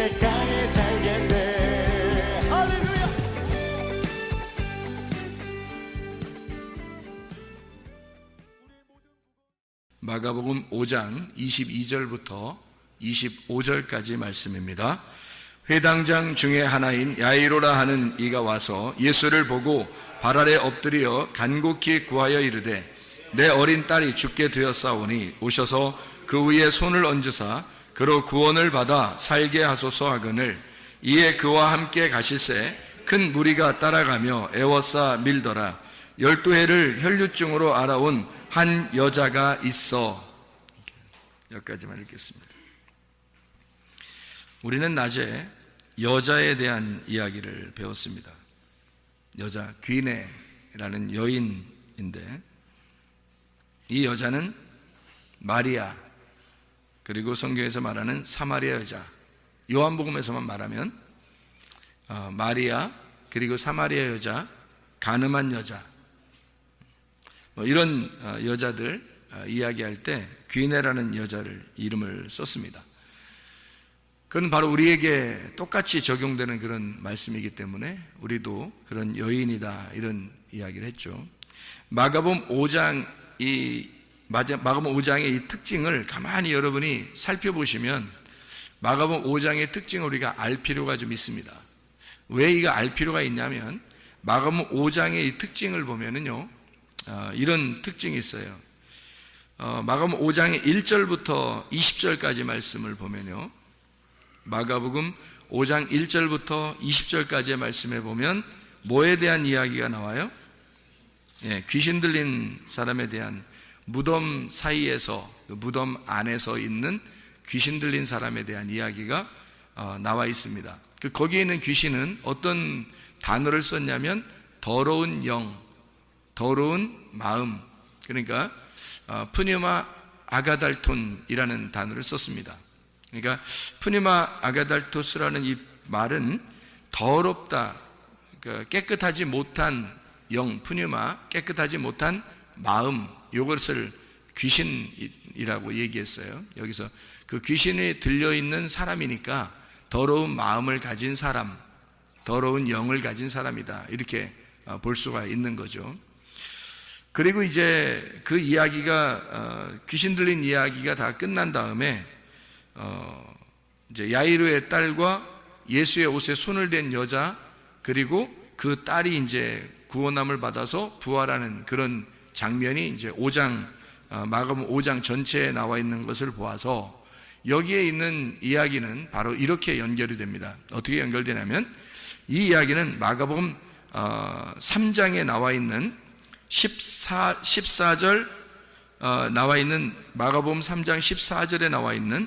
순례가에 살겠네. 할렐루야. 마가복음 5장 22절부터 25절까지 말씀입니다. 회당장 중에 하나인 야이로라 하는 이가 와서 예수를 보고 발 아래 엎드려 간곡히 구하여 이르되 내 어린 딸이 죽게 되었사오니 오셔서 그 위에 손을 얹으사 그로 구원을 받아 살게 하소서 하거늘 이에 그와 함께 가실새 큰 무리가 따라가며 애워싸 밀더라. 12해를 혈류증으로 알아온 한 여자가 있어. 여기까지만 읽겠습니다. 우리는 낮에 여자에 대한 이야기를 배웠습니다. 여자 귀네라는 여인인데 이 여자는 마리아, 그리고 성경에서 말하는 사마리아 여자, 요한복음에서만 말하면 마리아, 그리고 사마리아 여자, 가늠한 여자, 이런 여자들 이야기할 때 귀네라는 여자를 이름을 썼습니다. 그건 바로 우리에게 똑같이 적용되는 그런 말씀이기 때문에 우리도 그런 여인이다 이런 이야기를 했죠. 마가복음 5장의 이 특징을 가만히 여러분이 살펴보시면 마가복음 5장의 특징을 우리가 알 필요가 좀 있습니다. 왜 이거 알 필요가 있냐면 마가복음 5장의 이 특징을 보면은요, 이런 특징이 있어요. 마가복음 5장의 1절부터 20절까지 말씀을 보면요, 마가복음 5장 1절부터 20절까지의 말씀에 보면 뭐에 대한 이야기가 나와요? 귀신 들린 사람에 대한, 무덤 사이에서, 무덤 안에서 있는 귀신 들린 사람에 대한 이야기가 나와 있습니다. 거기에 있는 귀신은 어떤 단어를 썼냐면 더러운 영, 더러운 마음, 그러니까 푸뉴마 아가달톤이라는 단어를 썼습니다. 그러니까 푸뉴마 아가달토스라는 이 말은 더럽다, 그러니까 깨끗하지 못한 영, 푸뉴마, 깨끗하지 못한 마음, 이것을 귀신이라고 얘기했어요. 여기서 그 귀신이 들려있는 사람이니까 더러운 마음을 가진 사람, 더러운 영을 가진 사람이다, 이렇게 볼 수가 있는 거죠. 그리고 이제 그 이야기가, 귀신 들린 이야기가 다 끝난 다음에 이제 야이로의 딸과 예수의 옷에 손을 댄 여자, 그리고 그 딸이 이제 구원함을 받아서 부활하는 그런 장면이 이제 마가복음 5장 전체에 나와 있는 것을 보아서 여기에 있는 이야기는 바로 이렇게 연결이 됩니다. 어떻게 연결되냐면 이 이야기는 마가복음 3장에 나와 있는 14절 나와 있는, 마가복음 3장 14절에 나와 있는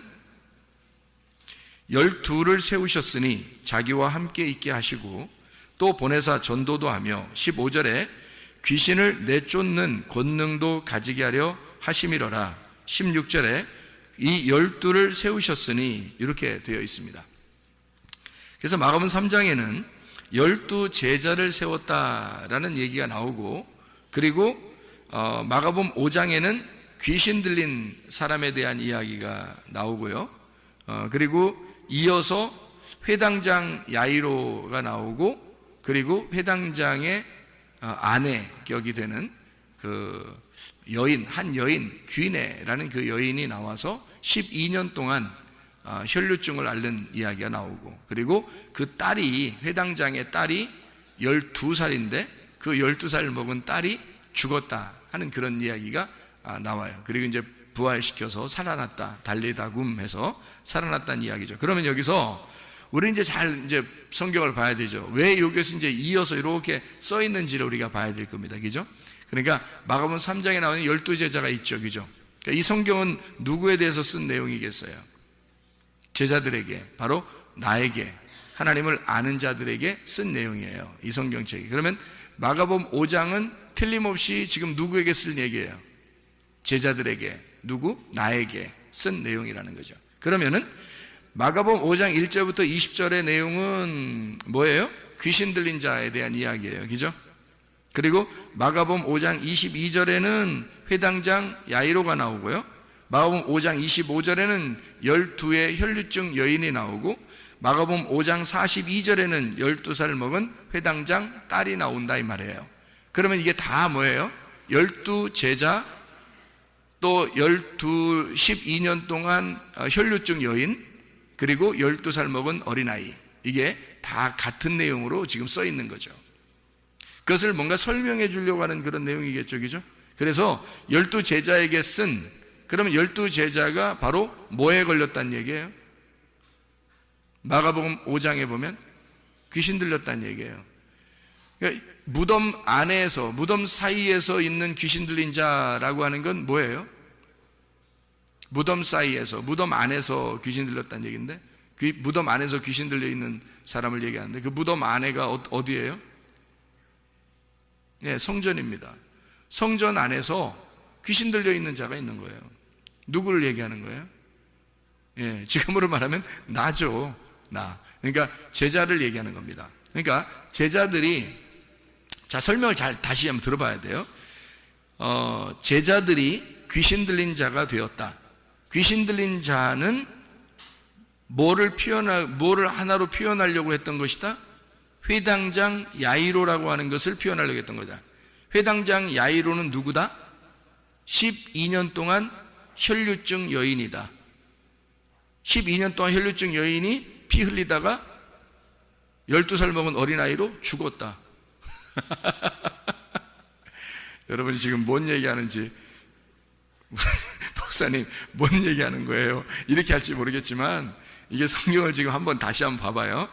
12를 세우셨으니 자기와 함께 있게 하시고 또 보내사 전도도 하며 15절에 귀신을 내쫓는 권능도 가지게 하려 하심이로라. 16절에 이 12를 세우셨으니, 이렇게 되어 있습니다. 그래서 마가복음 3장에는 12 제자를 세웠다라는 얘기가 나오고, 그리고 마가복음 5장에는 귀신 들린 사람에 대한 이야기가 나오고요. 그리고 이어서 회당장 야이로가 나오고, 그리고 회당장의 아내 격이 되는 그 여인, 한 여인, 귀네라는 그 여인이 나와서 12년 동안 혈류증을 앓는 이야기가 나오고, 그리고 그 딸이, 회당장의 딸이 12살인데 그 12살 먹은 딸이 죽었다 하는 그런 이야기가 나와요. 그리고 이제 부활시켜서 살아났다, 달리다굼 해서 살아났다는 이야기죠. 그러면 여기서 우리 이제 이제 성경을 봐야 되죠. 왜 여기서 이제 이어서 이렇게 써 있는지를 우리가 봐야 될 겁니다. 그죠? 그러니까 마가복음 3장에 나오는 12제자가 있죠. 그죠? 그러니까 이 성경은 누구에 대해서 쓴 내용이겠어요? 제자들에게, 바로 나에게, 하나님을 아는 자들에게 쓴 내용이에요. 이 성경책이. 그러면 마가복음 5장은 틀림없이 지금 누구에게 쓸 얘기예요? 제자들에게, 누구? 나에게 쓴 내용이라는 거죠. 그러면은 마가복음 5장 1절부터 20절의 내용은 뭐예요? 귀신 들린 자에 대한 이야기예요. 그죠? 그리고 마가복음 5장 22절에는 회당장 야이로가 나오고요. 마가복음 5장 25절에는 12의 혈류증 여인이 나오고 마가복음 5장 42절에는 12살 먹은 회당장 딸이 나온다 이 말이에요. 그러면 이게 다 뭐예요? 12제자 또 12년 동안 혈류증 여인 그리고 12살 먹은 어린아이, 이게 다 같은 내용으로 지금 써 있는 거죠. 그것을 뭔가 설명해 주려고 하는 그런 내용이겠죠, 그죠? 그래서 12제자에게 쓴, 그러면 12제자가 바로 뭐에 걸렸다는 얘기예요? 마가복음 5장에 보면 귀신 들렸다는 얘기예요. 그러니까 무덤 안에서, 무덤 사이에서 있는 귀신 들린 자라고 하는 건 뭐예요? 무덤 사이에서, 무덤 안에서 귀신 들렸다는 얘기인데, 무덤 안에서 귀신 들려 있는 사람을 얘기하는데, 그 무덤 안에가 어디예요? 네, 성전입니다. 성전 안에서 귀신 들려 있는 자가 있는 거예요. 누구를 얘기하는 거예요? 예, 지금으로 말하면 나죠. 나. 그러니까 제자를 얘기하는 겁니다. 그러니까 제자들이, 자, 설명을 잘 다시 한번 들어봐야 돼요. 제자들이 귀신 들린 자가 되었다. 귀신 들린 자는 뭐를 하나로 표현하려고 했던 것이다? 회당장 야이로라고 하는 것을 표현하려고 했던 거다. 회당장 야이로는 누구다? 12년 동안 혈류증 여인이다. 12년 동안 혈류증 여인이 피 흘리다가 12살 먹은 어린아이로 죽었다. 여러분 지금 뭔 얘기하는지, 목사님 뭔 얘기하는 거예요? 이렇게 할지 모르겠지만 이게 성경을 지금 다시 한번 봐봐요.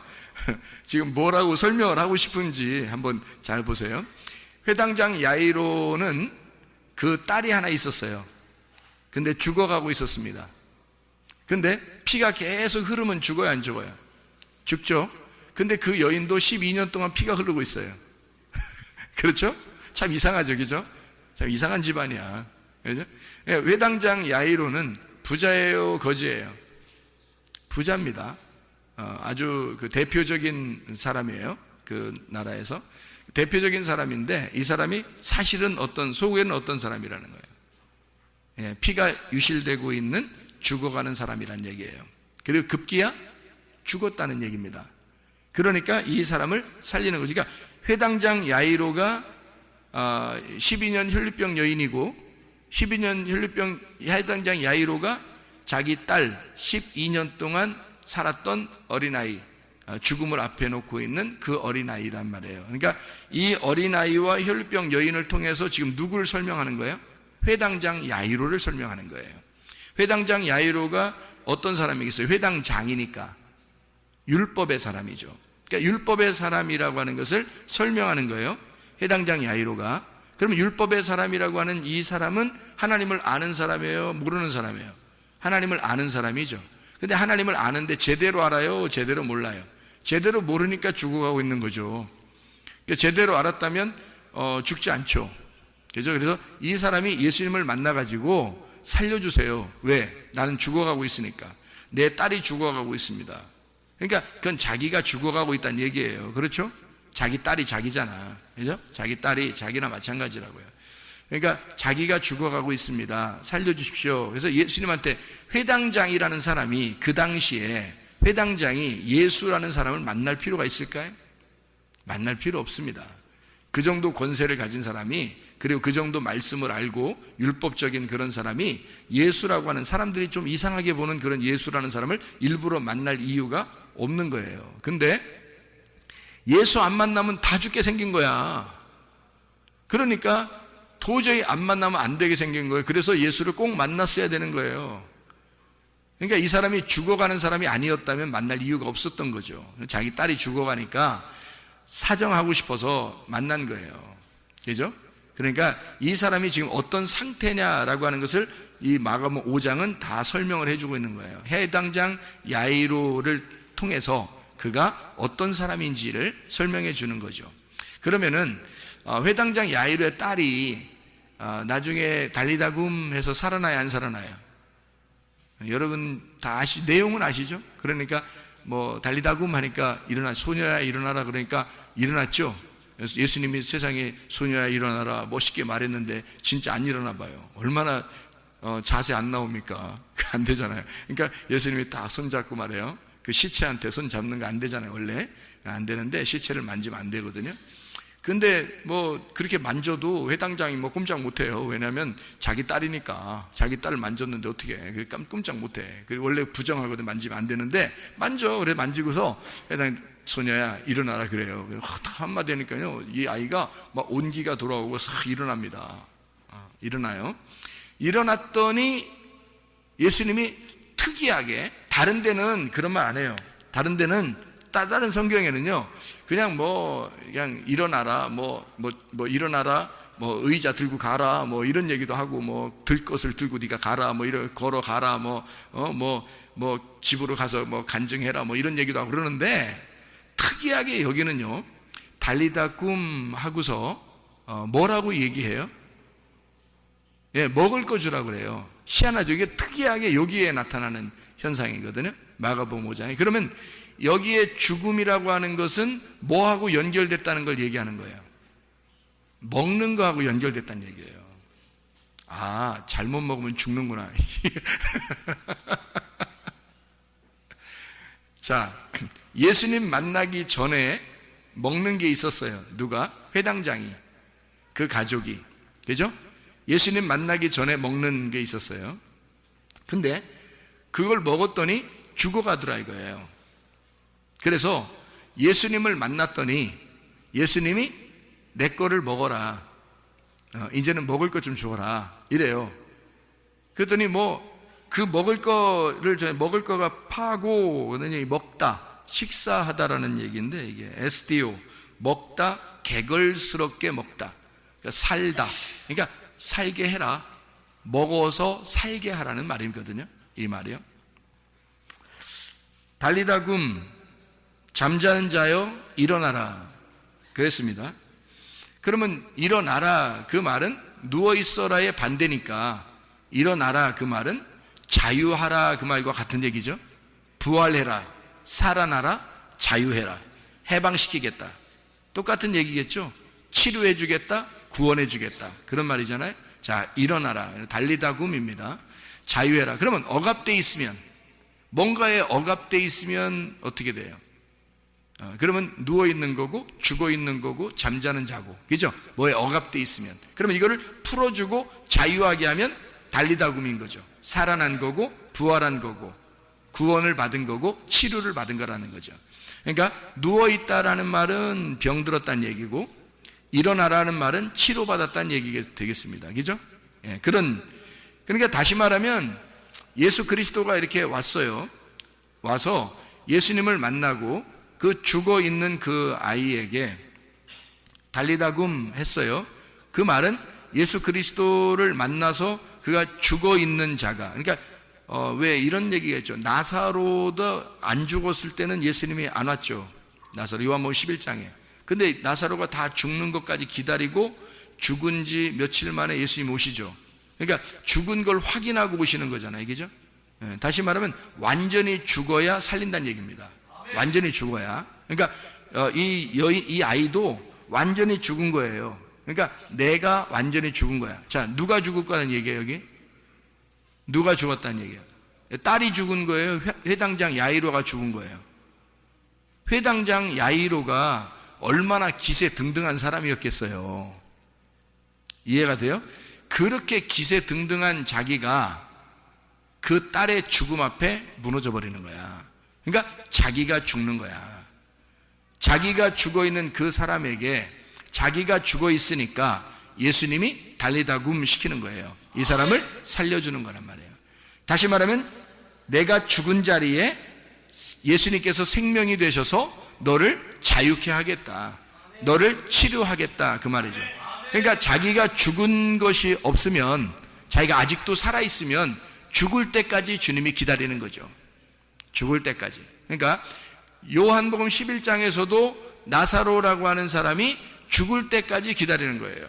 지금 뭐라고 설명을 하고 싶은지 한번 잘 보세요. 회당장 야이로는 그 딸이 하나 있었어요. 근데 죽어가고 있었습니다. 근데 피가 계속 흐르면 죽어요, 안 죽어요? 죽죠. 근데 그 여인도 12년 동안 피가 흐르고 있어요. 그렇죠? 참 이상하죠, 그죠? 참 이상한 집안이야. 그죠? 회당장 야이로는 부자예요, 거지예요? 부자입니다. 아주 그 대표적인 사람이에요. 그 나라에서 대표적인 사람인데, 이 사람이 사실은 속에는 어떤 사람이라는 거예요. 예, 피가 유실되고 있는, 죽어가는 사람이란 얘기예요. 그리고 급기야 죽었다는 얘기입니다. 그러니까 이 사람을 살리는 거죠. 그러니까 회당장 야이로가 12년 혈류병 여인이고, 12년 혈류병 회당장 야이로가 자기 딸 12년 동안 살았던 어린아이, 죽음을 앞에 놓고 있는 그 어린아이란 말이에요. 그러니까 이 어린아이와 혈류병 여인을 통해서 지금 누구를 설명하는 거예요? 회당장 야이로를 설명하는 거예요. 회당장 야이로가 어떤 사람이겠어요? 회당장이니까 율법의 사람이죠. 그러니까 율법의 사람이라고 하는 것을 설명하는 거예요. 회당장 야이로가. 그러면 율법의 사람이라고 하는 이 사람은 하나님을 아는 사람이에요? 모르는 사람이에요? 하나님을 아는 사람이죠. 근데 하나님을 아는데 제대로 알아요? 제대로 몰라요? 제대로 모르니까 죽어가고 있는 거죠. 그러니까 제대로 알았다면 죽지 않죠. 그죠? 그래서 이 사람이 예수님을 만나가지고 살려주세요. 왜? 나는 죽어가고 있으니까. 내 딸이 죽어가고 있습니다. 그러니까 그건 자기가 죽어가고 있다는 얘기예요. 그렇죠? 자기 딸이 자기잖아. 그죠? 자기 딸이 자기나 마찬가지라고요. 그러니까 자기가 죽어가고 있습니다. 살려주십시오. 그래서 예수님한테, 회당장이라는 사람이 그 당시에, 회당장이 예수라는 사람을 만날 필요가 있을까요? 만날 필요 없습니다. 그 정도 권세를 가진 사람이, 그리고 그 정도 말씀을 알고 율법적인 그런 사람이 예수라고 하는, 사람들이 좀 이상하게 보는 그런 예수라는 사람을 일부러 만날 이유가 없는 거예요. 근데 예수 안 만나면 다 죽게 생긴 거야. 그러니까 도저히 안 만나면 안 되게 생긴 거예요. 그래서 예수를 꼭 만났어야 되는 거예요. 그러니까 이 사람이 죽어가는 사람이 아니었다면 만날 이유가 없었던 거죠. 자기 딸이 죽어가니까 사정하고 싶어서 만난 거예요. 그죠? 그러니까 이 사람이 지금 어떤 상태냐라고 하는 것을 이 마가복음 5장은 다 설명을 해주고 있는 거예요. 회당장 야이로를 통해서 그가 어떤 사람인지를 설명해 주는 거죠. 그러면은 회당장 야이로의 딸이 나중에 달리다굼 해서 살아나요, 안 살아나요? 여러분 다 내용은 아시죠? 그러니까 뭐 달리다굼 하니까 소녀야 일어나라, 그러니까 일어났죠. 예수님이 세상에 소녀야 일어나라 멋있게 말했는데 진짜 안 일어나 봐요. 얼마나 자세 안 나옵니까? 안 되잖아요. 그러니까 예수님이 딱 손잡고 말해요. 그 시체한테 손 잡는 거 안 되잖아요. 원래 안 되는데 시체를 만지면 안 되거든요. 근데 뭐 그렇게 만져도 회당장이 뭐 꼼짝 못해요. 왜냐하면 자기 딸이니까. 자기 딸을 만졌는데 어떻게 해? 꼼짝 못해. 원래 부정하거든. 만지면 안 되는데 만져. 그래 만지고서 회당 소녀야 일어나라 그래요. 한마디 하니까요 이 아이가 막 온기가 돌아오고 싹 일어납니다. 일어나요. 일어났더니 예수님이 특이하게, 다른 데는 그런 말 안 해요. 다른 데는, 다른 성경에는요 그냥 그냥 일어나라, 일어나라, 의자 들고 가라, 이런 얘기도 하고, 들 것을 들고 네가 가라, 걸어 가라, 집으로 가서 간증해라, 이런 얘기도 하고 그러는데, 특이하게 여기는요 달리다 꿈 하고서 뭐라고 얘기해요? 예, 먹을 거 주라고 그래요. 희한하죠. 이게 특이하게 여기에 나타나는 현상이거든요. 마가복음 5장에. 그러면 여기에 죽음이라고 하는 것은 뭐하고 연결됐다는 걸 얘기하는 거예요. 먹는 거하고 연결됐다는 얘기예요. 아, 잘못 먹으면 죽는구나. 자, 예수님 만나기 전에 먹는 게 있었어요. 누가? 회당장이, 그 가족이. 그죠? 예수님 만나기 전에 먹는 게 있었어요. 근데 그걸 먹었더니 죽어가더라 이거예요. 그래서 예수님을 만났더니 예수님이 내 거를 먹어라, 이제는 먹을 것 좀 줘라 이래요. 그랬더니 그 먹을 거가 파고 먹다, 식사하다라는 얘기인데, 이게 SDO, 먹다, 개걸스럽게 먹다, 그러니까 살다, 그러니까 살게 해라, 먹어서 살게 하라는 말이거든요. 이 말이요. 달리다 굼, 잠자는 자여 일어나라 그랬습니다. 그러면 일어나라 그 말은 누워있어라의 반대니까, 일어나라 그 말은 자유하라 그 말과 같은 얘기죠. 부활해라, 살아나라, 자유해라, 해방시키겠다, 똑같은 얘기겠죠. 치료해주겠다, 구원해주겠다, 그런 말이잖아요. 자, 일어나라, 달리다 굼입니다. 자유해라. 그러면 억압되어 있으면, 뭔가에 억압되어 있으면 어떻게 돼요? 그러면 누워있는 거고, 죽어있는 거고, 잠자는 자고, 그죠? 뭐에 억압되어 있으면. 그러면 이거를 풀어주고 자유하게 하면 달리다 굼인 거죠. 살아난 거고, 부활한 거고, 구원을 받은 거고, 치료를 받은 거라는 거죠. 그러니까 누워있다라는 말은 병들었다는 얘기고, 일어나라는 말은 치료받았다는 얘기가 되겠습니다. 그죠? 예, 그러니까 다시 말하면 예수 그리스도가 이렇게 왔어요. 와서 예수님을 만나고 그 죽어 있는 그 아이에게 달리다 굼 했어요. 그 말은 예수 그리스도를 만나서 그가 죽어 있는 자가, 그러니까 왜 이런 얘기가 있죠. 나사로도 안 죽었을 때는 예수님이 안 왔죠. 나사로, 요한복음 11장에. 근데 나사로가 다 죽는 것까지 기다리고 죽은 지 며칠 만에 예수님 오시죠. 그러니까 죽은 걸 확인하고 오시는 거잖아요. 그죠? 다시 말하면 완전히 죽어야 살린다는 얘기입니다. 완전히 죽어야. 그러니까 이 아이도 완전히 죽은 거예요. 그러니까 내가 완전히 죽은 거야. 자, 누가 죽을 거라는 얘기예요, 여기? 누가 죽었다는 얘기예요? 딸이 죽은 거예요? 회당장 야이로가 죽은 거예요? 회당장 야이로가 얼마나 기세등등한 사람이었겠어요. 이해가 돼요? 그렇게 기세등등한 자기가 그 딸의 죽음 앞에 무너져 버리는 거야. 그러니까 자기가 죽는 거야. 자기가 죽어 있는 그 사람에게, 자기가 죽어 있으니까 예수님이 달리다 굼 시키는 거예요. 이 사람을 살려주는 거란 말이에요. 다시 말하면 내가 죽은 자리에 예수님께서 생명이 되셔서 너를 자유케 하겠다, 너를 치료하겠다, 그 말이죠. 그러니까 자기가 죽은 것이 없으면, 자기가 아직도 살아있으면 죽을 때까지 주님이 기다리는 거죠. 죽을 때까지. 그러니까 요한복음 11장에서도 나사로라고 하는 사람이 죽을 때까지 기다리는 거예요.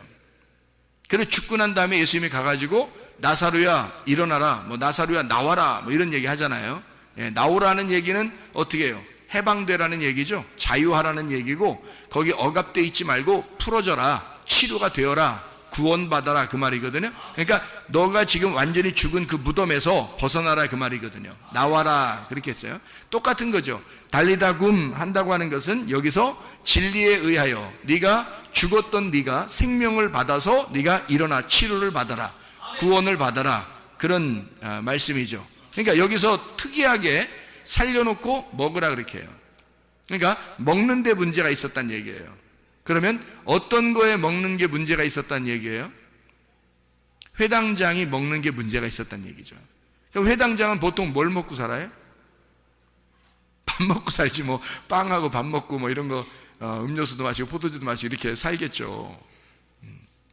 그래서 죽고 난 다음에 예수님이 가가지고 나사로야 일어나라, 나사로야 나와라, 이런 얘기 하잖아요. 예, 나오라는 얘기는 어떻게 해요? 해방되라는 얘기죠. 자유하라는 얘기고, 거기 억압되어 있지 말고 풀어져라, 치료가 되어라, 구원받아라 그 말이거든요. 그러니까 너가 지금 완전히 죽은 그 무덤에서 벗어나라 그 말이거든요. 나와라 그렇게 했어요. 똑같은 거죠. 달리다굼 한다고 하는 것은 여기서 진리에 의하여 네가 죽었던 네가 생명을 받아서 네가 일어나 치료를 받아라, 구원을 받아라, 그런 말씀이죠. 그러니까 여기서 특이하게 살려놓고 먹으라 그렇게 해요. 그러니까 먹는 데 문제가 있었다는 얘기예요. 그러면 어떤 거에 먹는 게 문제가 있었다는 얘기예요? 회당장이 먹는 게 문제가 있었다는 얘기죠. 그럼 회당장은 보통 뭘 먹고 살아요? 밥 먹고 살지, 뭐 빵하고 밥 먹고 뭐 이런 거 음료수도 마시고 포도주도 마시고 이렇게 살겠죠.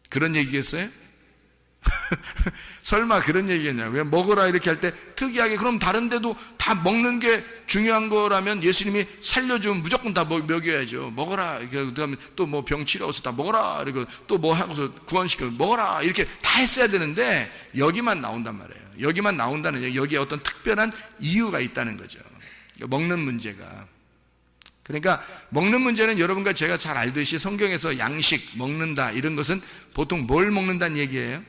그런 얘기겠어요? 설마 그런 얘기겠냐고. 그냥 먹으라 이렇게 할 때 특이하게, 그럼 다른 데도 다 먹는 게 중요한 거라면 예수님이 살려주면 무조건 다 먹여야죠. 먹어라. 그다음에 또 뭐 병 치료해서 다 먹어라. 그리고 또 뭐 하고서 구원시켜 먹어라. 이렇게 다 했어야 되는데 여기만 나온단 말이에요. 여기만 나온다는 얘기, 여기에 어떤 특별한 이유가 있다는 거죠. 먹는 문제가. 그러니까 먹는 문제는 여러분과 제가 잘 알듯이 성경에서 양식, 먹는다 이런 것은 보통 뭘 먹는다는 얘기예요?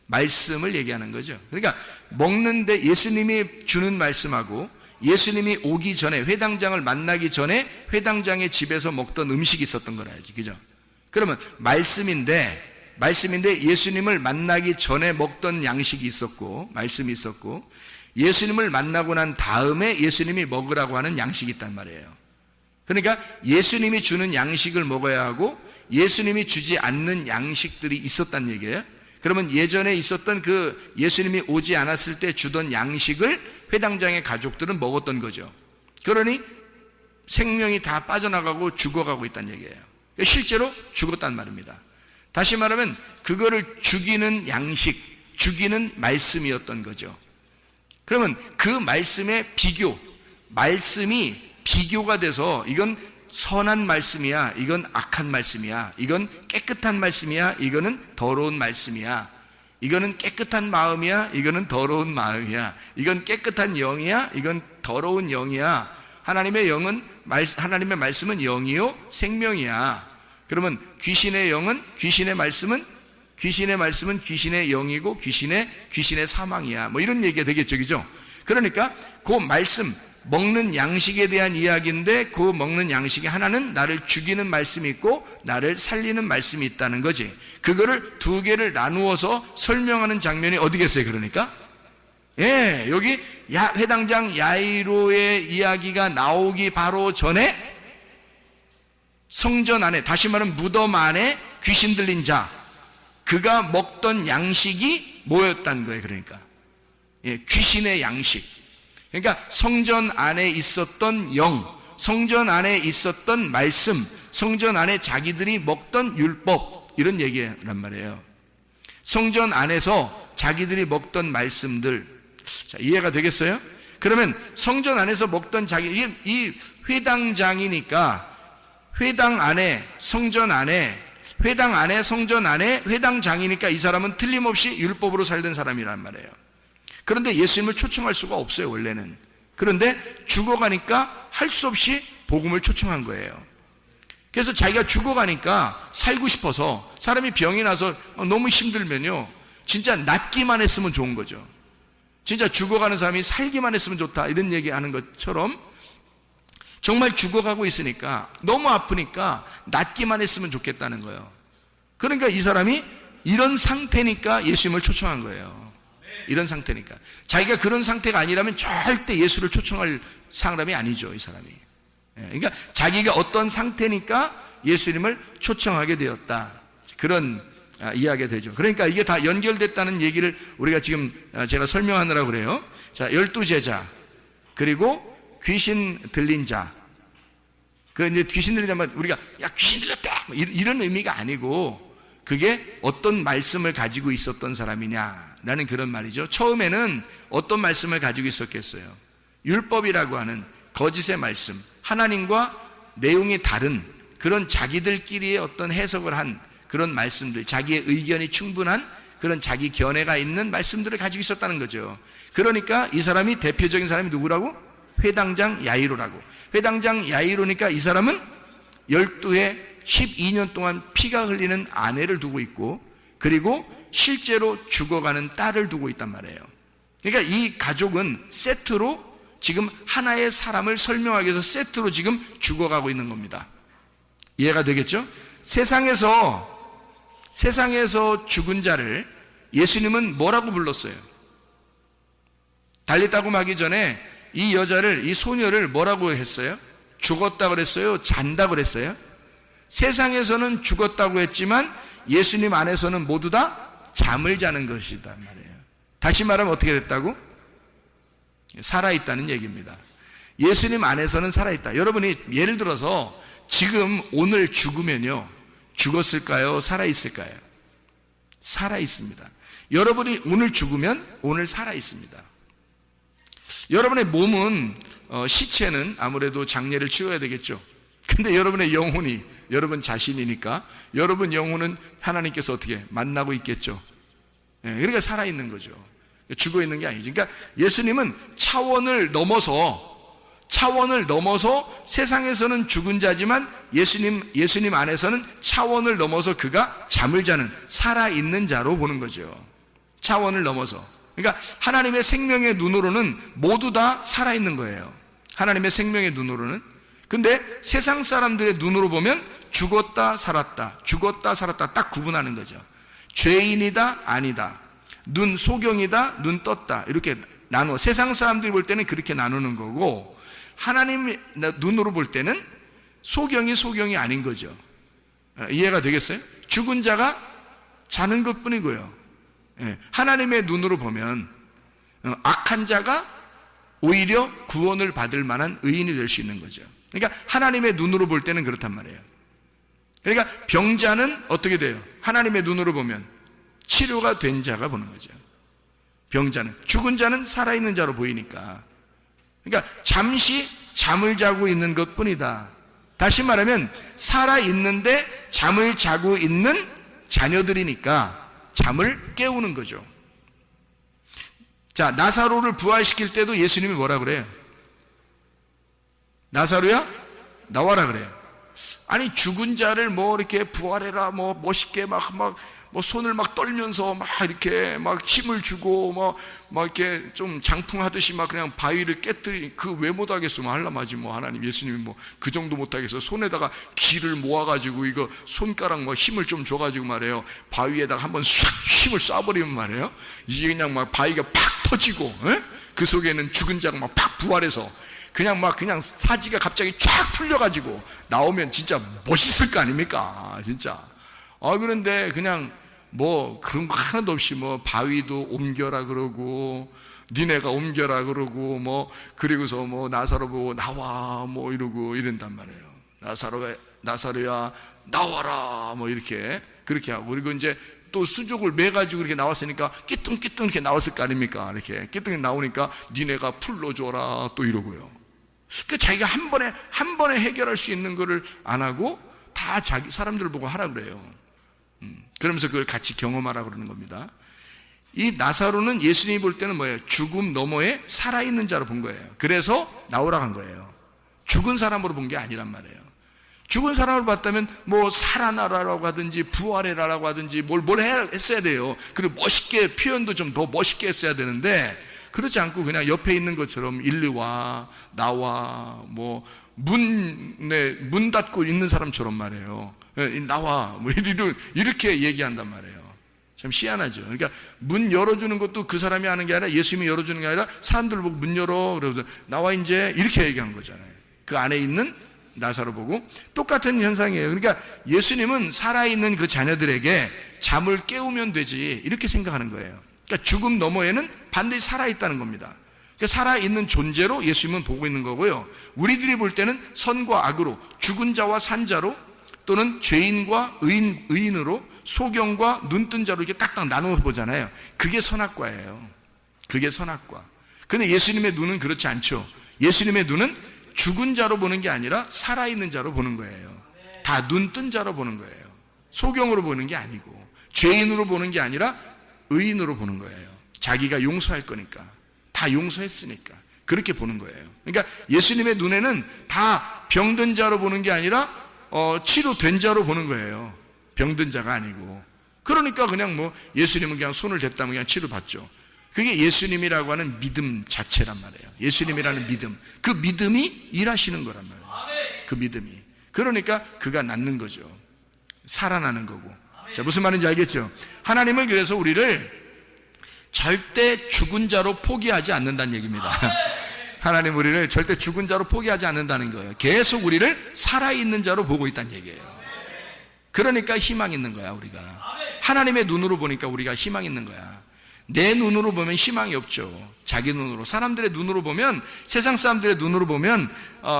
말씀을 얘기하는 거죠. 그러니까 먹는데 예수님이 주는 말씀하고 예수님이 오기 전에, 회당장을 만나기 전에 회당장의 집에서 먹던 음식이 있었던 거라야지, 그죠? 그러면 말씀인데 예수님을 만나기 전에 먹던 양식이 있었고 말씀이 있었고, 예수님을 만나고 난 다음에 예수님이 먹으라고 하는 양식이 있단 말이에요. 그러니까 예수님이 주는 양식을 먹어야 하고 예수님이 주지 않는 양식들이 있었단 얘기예요. 그러면 예전에 있었던 그 예수님이 오지 않았을 때 주던 양식을 회당장의 가족들은 먹었던 거죠. 그러니 생명이 다 빠져나가고 죽어가고 있다는 얘기예요. 실제로 죽었단 말입니다. 다시 말하면 그거를 죽이는 양식, 죽이는 말씀이었던 거죠. 그러면 그 말씀의 말씀이 비교가 돼서 이건 선한 말씀이야, 이건 악한 말씀이야, 이건 깨끗한 말씀이야, 이거는 더러운 말씀이야, 이거는 깨끗한 마음이야, 이거는 더러운 마음이야, 이건 깨끗한 영이야, 이건 더러운 영이야. 하나님의 말씀은 영이요 생명이야. 그러면 귀신의 말씀은 귀신의 영이고 귀신의 사망이야. 뭐 이런 얘기가 되겠죠, 그죠? 그러니까 그 말씀, 먹는 양식에 대한 이야기인데 그 먹는 양식에 하나는 나를 죽이는 말씀이 있고 나를 살리는 말씀이 있다는 거지. 그거를 두 개를 나누어서 설명하는 장면이 어디겠어요? 그러니까 여기 회당장 야이로의 이야기가 나오기 바로 전에 성전 안에, 다시 말하면 무덤 안에 귀신 들린 자, 그가 먹던 양식이 뭐였다는 거예요? 그러니까 귀신의 양식. 그러니까 성전 안에 있었던 영, 성전 안에 있었던 말씀, 성전 안에 자기들이 먹던 율법, 이런 얘기란 말이에요. 성전 안에서 자기들이 먹던 말씀들. 자, 이해가 되겠어요? 그러면 성전 안에서 먹던 이 회당장이니까 회당 안에 성전 안에 회당장이니까 이 사람은 틀림없이 율법으로 살던 사람이란 말이에요. 그런데 예수님을 초청할 수가 없어요, 원래는. 그런데 죽어가니까 할 수 없이 복음을 초청한 거예요. 그래서 자기가 죽어가니까 살고 싶어서, 사람이 병이 나서 너무 힘들면요, 진짜 낫기만 했으면 좋은 거죠. 진짜 죽어가는 사람이 살기만 했으면 좋다, 이런 얘기하는 것처럼 정말 죽어가고 있으니까, 너무 아프니까 낫기만 했으면 좋겠다는 거예요. 그러니까 이 사람이 이런 상태니까 예수님을 초청한 거예요. 이런 상태니까. 자기가 그런 상태가 아니라면 절대 예수를 초청할 사람이 아니죠, 이 사람이. 그러니까 자기가 어떤 상태니까 예수님을 초청하게 되었다, 그런 이야기가 되죠. 그러니까 이게 다 연결됐다는 얘기를 우리가 지금 제가 설명하느라고 그래요. 자, 12제자, 그리고 귀신 들린 자. 이제 귀신 들린 자면 우리가 귀신 들렸다, 이런 의미가 아니고, 그게 어떤 말씀을 가지고 있었던 사람이냐라는 그런 말이죠. 처음에는 어떤 말씀을 가지고 있었겠어요? 율법이라고 하는 거짓의 말씀, 하나님과 내용이 다른 그런 자기들끼리의 어떤 해석을 한 그런 말씀들, 자기의 의견이 충분한 그런 자기 견해가 있는 말씀들을 가지고 있었다는 거죠. 그러니까 이 사람이, 대표적인 사람이 누구라고? 회당장 야이로라고. 회당장 야이로니까 이 사람은 12에 12년 동안 피가 흘리는 아내를 두고 있고, 그리고 실제로 죽어가는 딸을 두고 있단 말이에요. 그러니까 이 가족은 세트로 지금 하나의 사람을 설명하기 위해서 세트로 지금 죽어가고 있는 겁니다. 이해가 되겠죠? 세상에서 죽은 자를 예수님은 뭐라고 불렀어요? 달리따고 마기 전에 이 여자를, 이 소녀를 뭐라고 했어요? 죽었다 그랬어요? 잔다 그랬어요? 세상에서는 죽었다고 했지만 예수님 안에서는 모두 다 잠을 자는 것이단 말이에요. 다시 말하면 어떻게 됐다고? 살아있다는 얘기입니다. 예수님 안에서는 살아있다. 여러분이 예를 들어서 지금 오늘 죽으면요, 죽었을까요? 살아있을까요? 살아있습니다. 여러분이 오늘 죽으면 오늘 살아있습니다. 여러분의 몸은, 시체는 아무래도 장례를 치러야 되겠죠. 근데 여러분의 영혼이 여러분 자신이니까 여러분 영혼은 하나님께서 어떻게 만나고 있겠죠. 그러니까 살아있는 거죠. 죽어 있는 게 아니죠. 그러니까 예수님은 차원을 넘어서 세상에서는 죽은 자지만 예수님 안에서는 차원을 넘어서 그가 잠을 자는 살아있는 자로 보는 거죠. 차원을 넘어서. 그러니까 하나님의 생명의 눈으로는 모두 다 살아있는 거예요. 하나님의 생명의 눈으로는. 근데 세상 사람들의 눈으로 보면 죽었다 살았다, 죽었다 살았다 딱 구분하는 거죠. 죄인이다 아니다, 눈 소경이다 눈 떴다, 이렇게 나누어. 세상 사람들이 볼 때는 그렇게 나누는 거고, 하나님 눈으로 볼 때는 소경이 아닌 거죠. 이해가 되겠어요? 죽은 자가 자는 것 뿐이고요. 하나님의 눈으로 보면 악한 자가 오히려 구원을 받을 만한 의인이 될 수 있는 거죠. 그러니까 하나님의 눈으로 볼 때는 그렇단 말이에요. 그러니까 병자는 어떻게 돼요? 하나님의 눈으로 보면 치료가 된 자가 보는 거죠. 병자는. 죽은 자는 살아있는 자로 보이니까. 그러니까 잠시 잠을 자고 있는 것 뿐이다. 다시 말하면 살아있는데 잠을 자고 있는 자녀들이니까 잠을 깨우는 거죠. 자, 나사로를 부활시킬 때도 예수님이 뭐라 그래요? 나사로야 나와라 그래요. 아니 죽은 자를 뭐 이렇게 부활해라 뭐 멋있게 막 뭐 손을 막 떨면서 막 이렇게 막 힘을 주고 막 이렇게 좀 장풍하듯이 막 그냥 바위를 깨뜨리, 그 왜 못하겠어? 뭐 하려마지 뭐 하나님 예수님이 뭐 그 정도 못하겠어? 손에다가 기를 모아가지고 이거 손가락 뭐 힘을 좀 줘가지고 말이에요, 바위에다가 한번 싹 힘을 쏴버리면 말이에요, 이게 그냥 막 바위가 팍 터지고, 그 속에는 죽은 자가 막 팍 부활해서 그냥 사지가 갑자기 쫙 풀려가지고 나오면 진짜 멋있을 거 아닙니까? 진짜. 그런데 그냥 뭐 그런 거 하나도 없이 뭐 바위도 옮겨라 그러고 니네가 옮겨라 그러고 뭐 그리고서 뭐 나사로 보고 나와 뭐 이러고 이런단 말이에요. 나사로야 나와라 뭐 이렇게 그렇게 하고, 그리고 이제 또 수족을 매가지고 이렇게 나왔으니까 끼뚱끼뚱 이렇게 나왔을 거 아닙니까? 이렇게 끼뚱이 나오니까 니네가 풀러줘라 또 이러고요. 그 자기가 한 번에 해결할 수 있는 거를 안 하고 다 자기 사람들을 보고 하라 그래요. 그러면서 그걸 같이 경험하라 그러는 겁니다. 이 나사로는 예수님이 볼 때는 뭐예요? 죽음 너머에 살아있는 자로 본 거예요. 그래서 나오라고 한 거예요. 죽은 사람으로 본 게 아니란 말이에요. 죽은 사람을 봤다면 뭐 살아나라라고 하든지 부활해라라고 하든지 뭘 했어야 돼요. 그리고 멋있게 표현도 좀 더 멋있게 했어야 되는데 그렇지 않고 그냥 옆에 있는 것처럼 일리 와 나와 뭐 문 닫고 있는 사람처럼 말이에요. 나와 뭐 이렇게 얘기한단 말이에요. 참 희한하죠. 그러니까 문 열어주는 것도 그 사람이 하는 게 아니라 예수님이 열어주는 게 아니라 사람들 보고 문 열어 그러면서 나와 이제 이렇게 얘기한 거잖아요. 그 안에 있는 나사로 보고 똑같은 현상이에요. 그러니까 예수님은 살아있는 그 자녀들에게 잠을 깨우면 되지 이렇게 생각하는 거예요. 그러니까 죽음 너머에는 반드시 살아있다는 겁니다. 그러니까 살아있는 존재로 예수님은 보고 있는 거고요. 우리들이 볼 때는 선과 악으로, 죽은 자와 산 자로, 또는 죄인과 의인으로, 소경과 눈뜬 자로 이렇게 딱딱 나누어 보잖아요. 그게 선악과예요. 그게 선악과. 근데 예수님의 눈은 그렇지 않죠. 예수님의 눈은 죽은 자로 보는 게 아니라 살아있는 자로 보는 거예요. 다 눈뜬 자로 보는 거예요. 소경으로 보는 게 아니고, 죄인으로 보는 게 아니라 의인으로 보는 거예요. 자기가 용서할 거니까. 다 용서했으니까. 그렇게 보는 거예요. 그러니까 예수님의 눈에는 다 병든 자로 보는 게 아니라 치료된 자로 보는 거예요. 병든 자가 아니고. 그러니까 그냥 뭐 예수님은 그냥 손을 댔다면 그냥 치료받죠. 그게 예수님이라고 하는 믿음 자체란 말이에요. 예수님이라는 믿음, 그 믿음이 일하시는 거란 말이에요. 그 믿음이. 그러니까 그가 낫는 거죠. 살아나는 거고. 자, 무슨 말인지 알겠죠? 하나님은 그래서 우리를 절대 죽은 자로 포기하지 않는다는 얘기입니다. 하나님 우리를 절대 죽은 자로 포기하지 않는다는 거예요. 계속 우리를 살아있는 자로 보고 있다는 얘기예요. 그러니까 희망 있는 거야, 우리가. 하나님의 눈으로 보니까 우리가 희망 있는 거야. 내 눈으로 보면 희망이 없죠. 자기 눈으로, 사람들의 눈으로 보면, 세상 사람들의 눈으로 보면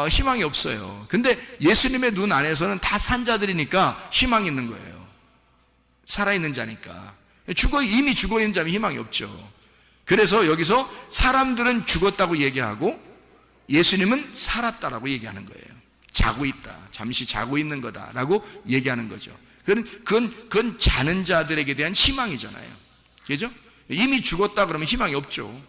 희망이 없어요. 근데 예수님의 눈 안에서는 다 산 자들이니까 희망이 있는 거예요. 살아있는 자니까. 이미 죽어있는 자면 희망이 없죠. 그래서 여기서 사람들은 죽었다고 얘기하고 예수님은 살았다라고 얘기하는 거예요. 자고 있다, 잠시 자고 있는 거다라고 얘기하는 거죠. 그건 자는 자들에게 대한 희망이잖아요. 그죠? 이미 죽었다 그러면 희망이 없죠.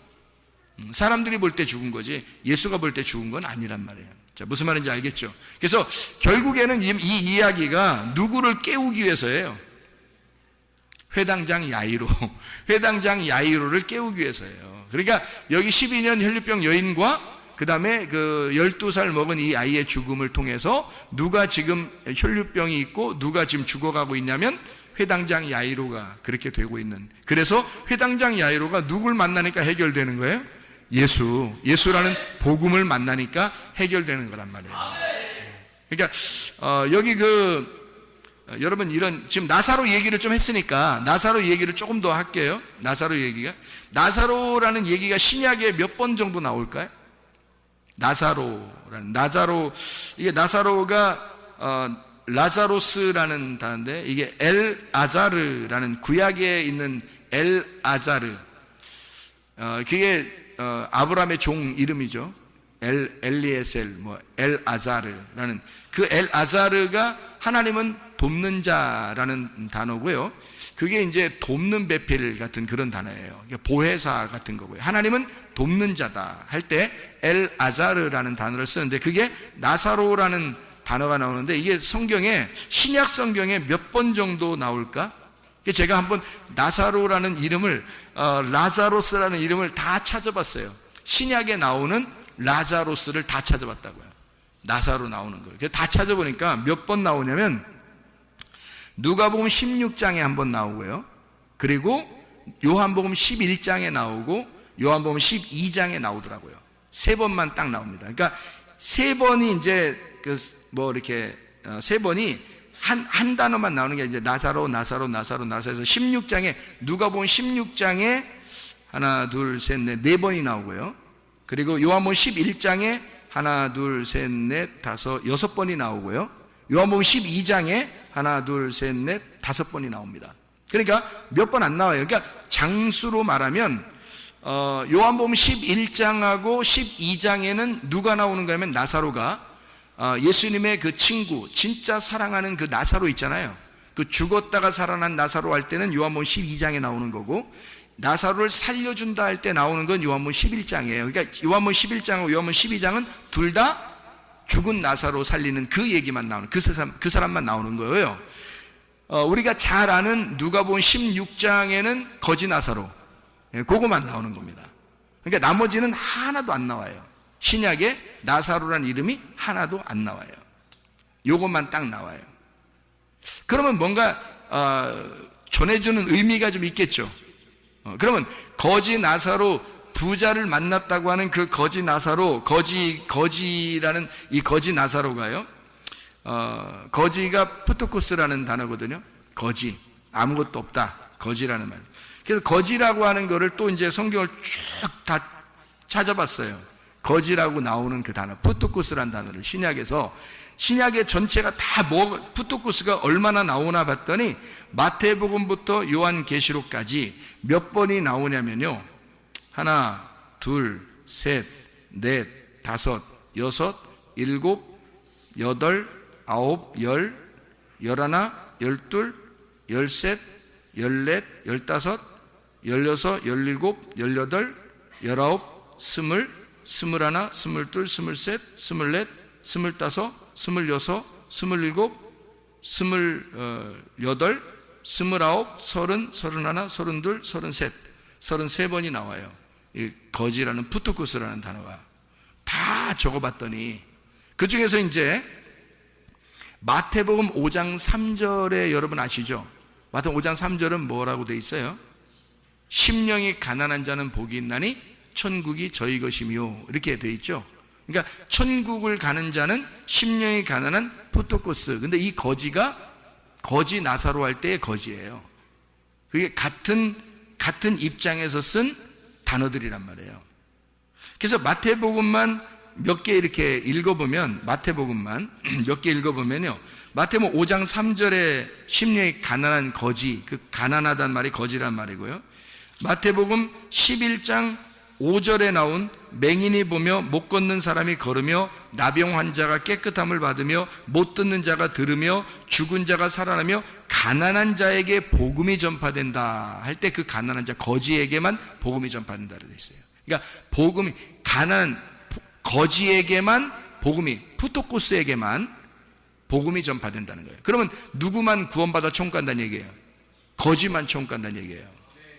사람들이 볼 때 죽은 거지 예수가 볼 때 죽은 건 아니란 말이에요. 자, 무슨 말인지 알겠죠? 그래서 결국에는 이 이야기가 누구를 깨우기 위해서예요. 회당장 야이로를 깨우기 위해서예요. 그러니까 여기 12년 혈류병 여인과 그 다음에 그 12살 먹은 이 아이의 죽음을 통해서 누가 지금 혈류병이 있고 누가 지금 죽어가고 있냐면 회당장 야이로가 그렇게 되고 있는. 그래서 회당장 야이로가 누굴 만나니까 해결되는 거예요? 예수라는 복음을 만나니까 해결되는 거란 말이에요. 그러니까 여기 여러분 지금 나사로 얘기를 좀 했으니까 나사로 얘기를 조금 더 할게요. 나사로라는 얘기가 신약에 몇 번 정도 나올까요? 이게 나사로가 라자로스라는 단어인데 이게 엘 아자르라는 구약에 있는 엘 아자르, 그게 아브라함의 종 이름이죠. 엘리에셀, 엘 아자르라는 그 엘 아자르가 하나님은 돕는 자라는 단어고요. 그게 이제 돕는 배필 같은 그런 단어예요. 보혜사 같은 거고요. 하나님은 돕는 자다 할 때 엘 아자르라는 단어를 쓰는데 그게 나사로라는 단어가 나오는데 이게 신약 성경에 몇 번 정도 나올까? 제가 한번 나사로라는 이름을 라자로스라는 이름을 다 찾아봤어요. 신약에 나오는 라자로스를 다 찾아봤다고요. 나사로 나오는 거예요. 다 찾아보니까 몇 번 나오냐면 누가복음 16장에 한 번 나오고요. 그리고 요한복음 11장에 나오고 요한복음 12장에 나오더라고요. 3번만 딱 나옵니다. 그러니까 3번이 이제 세 번이 한 단어만 나오는 게 이제 나사로에서 16장에 누가복음 16장에 하나, 둘, 셋, 넷, 4번이 나오고요. 그리고 요한복음 11장에 하나, 둘, 셋, 넷, 다섯, 6번이 나오고요. 요한복음 12장에 하나, 둘, 셋, 넷, 5번이 나옵니다. 그러니까 몇 번 안 나와요. 그러니까 장수로 말하면 요한복음 11장하고 12장에는 누가 나오는가 하면 나사로가 예수님의 그 친구, 진짜 사랑하는 그 나사로 있잖아요. 그 죽었다가 살아난 나사로 할 때는 요한복음 12장에 나오는 거고, 나사로를 살려준다 할 때 나오는 건 요한복음 11장이에요. 그러니까 요한복음 11장하고 요한복음 12장은 둘 다 죽은 나사로 살리는 그 얘기만 나오는, 그 사람만 나오는 거예요. 우리가 잘 아는 누가복음 16장에는 거지 나사로, 그거만 나오는 겁니다. 그러니까 나머지는 하나도 안 나와요. 신약에 나사로라는 이름이 하나도 안 나와요. 요것만 딱 나와요. 그러면 뭔가 전해주는 의미가 좀 있겠죠. 그러면 거지 나사로, 부자를 만났다고 하는 그 거지 나사로, 거지라는 이 거지 나사로가요, 거지가 푸토코스라는 단어거든요. 거지, 아무것도 없다, 거지라는 말. 그래서 거지라고 하는 거를 또 이제 성경을 쭉 다 찾아봤어요. 거지라고 나오는 그 단어, 푸토코스라는 단어를 신약의 전체가 다 푸토코스가 얼마나 나오나 봤더니 마태복음부터 요한계시록까지 몇 번이 나오냐면요, 하나, 둘, 셋, 넷, 다섯, 여섯, 일곱, 여덟, 아홉, 열, 열하나, 열둘, 열셋, 열넷, 열다섯, 열여섯, 열일곱, 열여덟, 열아홉, 스물, 스물하나, 스물둘, 스물셋, 스물넷, 스물다섯, 스물여섯, 스물일곱, 스물여덟, 29, 30, 31, 32, 33, 33번이 나와요. 이 거지라는 푸토코스라는 단어가. 다 적어봤더니 그 중에서 이제 마태복음 5장 3절에 여러분 아시죠? 마태복음 5장 3절은 뭐라고 돼 있어요? 심령이 가난한 자는 복이 있나니 천국이 저희 것이며, 이렇게 돼 있죠. 그러니까 천국을 가는 자는 심령이 가난한 푸토코스. 근데 이 거지가 거지 나사로 할 때의 거지예요. 그게 같은 입장에서 쓴 단어들이란 말이에요. 그래서 마태복음만 몇 개 이렇게 읽어보면, 마태복음만 몇 개 읽어보면요, 마태복음 5장 3절에 심령이 가난한 거지, 그 가난하단 말이 거지란 말이고요. 마태복음 11장 5절에 나온 맹인이 보며 못 걷는 사람이 걸으며 나병 환자가 깨끗함을 받으며 못 듣는 자가 들으며 죽은 자가 살아나며 가난한 자에게 복음이 전파된다 할 때, 그 가난한 자 거지에게만 복음이 전파된다고 되어 있어요. 그러니까 복음이 가난한 거지에게만 복음이, 푸토코스에게만 복음이 전파된다는 거예요. 그러면 누구만 구원받아 천국 간다는 얘기예요? 거지만 천국 간다는 얘기예요.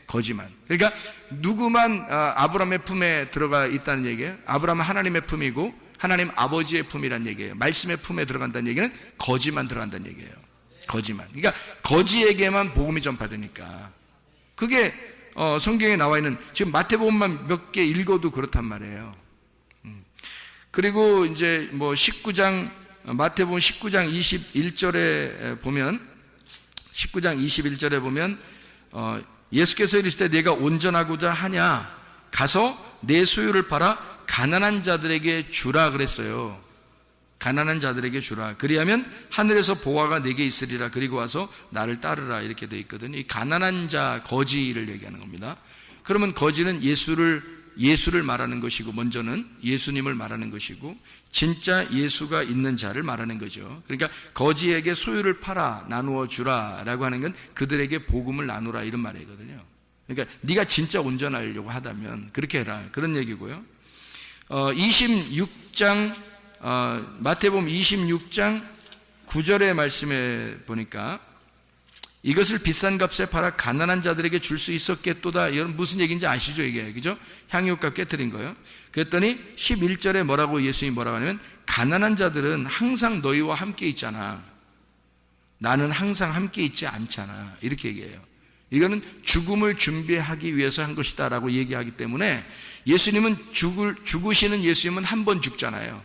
거지만. 그러니까 누구만 아브라함의 품에 들어가 있다는 얘기예요? 아브라함은 하나님의 품이고 하나님 아버지의 품이란 얘기예요. 말씀의 품에 들어간다는 얘기는 거지만 들어간다는 얘기예요. 거지만. 그러니까 거지에게만 복음이 전파되니까. 그게 성경에 나와 있는, 지금 마태복음만 몇 개 읽어도 그렇단 말이에요. 그리고 이제 뭐 19장, 마태복음 19장 21절에 보면, 19장 21절에 보면 예수께서 이르시되 내가 온전하고자 하냐, 가서 내 소유를 팔아 가난한 자들에게 주라 그랬어요. 가난한 자들에게 주라. 그리하면 하늘에서 보화가 내게 있으리라. 그리고 와서 나를 따르라. 이렇게 되어 있거든요. 이 가난한 자, 거지를 얘기하는 겁니다. 그러면 거지는 예수를 말하는 것이고, 먼저는 예수님을 말하는 것이고, 진짜 예수가 있는 자를 말하는 거죠. 그러니까 거지에게 소유를 팔아 나누어 주라라고 하는 건 그들에게 복음을 나누라, 이런 말이거든요. 그러니까 네가 진짜 온전하려고 하다면 그렇게 해라, 그런 얘기고요. 26장 마태복음 26장 9절의 말씀에 보니까 이것을 비싼 값에 팔아 가난한 자들에게 줄 수 있었겠도다. 이건 무슨 얘기인지 아시죠? 이게, 그죠? 향유값 깨뜨린 거예요. 그랬더니 11절에 예수님이 뭐라고 하냐면, 가난한 자들은 항상 너희와 함께 있잖아. 나는 항상 함께 있지 않잖아. 이렇게 얘기해요. 이거는 죽음을 준비하기 위해서 한 것이다 라고 얘기하기 때문에, 예수님은 죽으시는 예수님은 한 번 죽잖아요.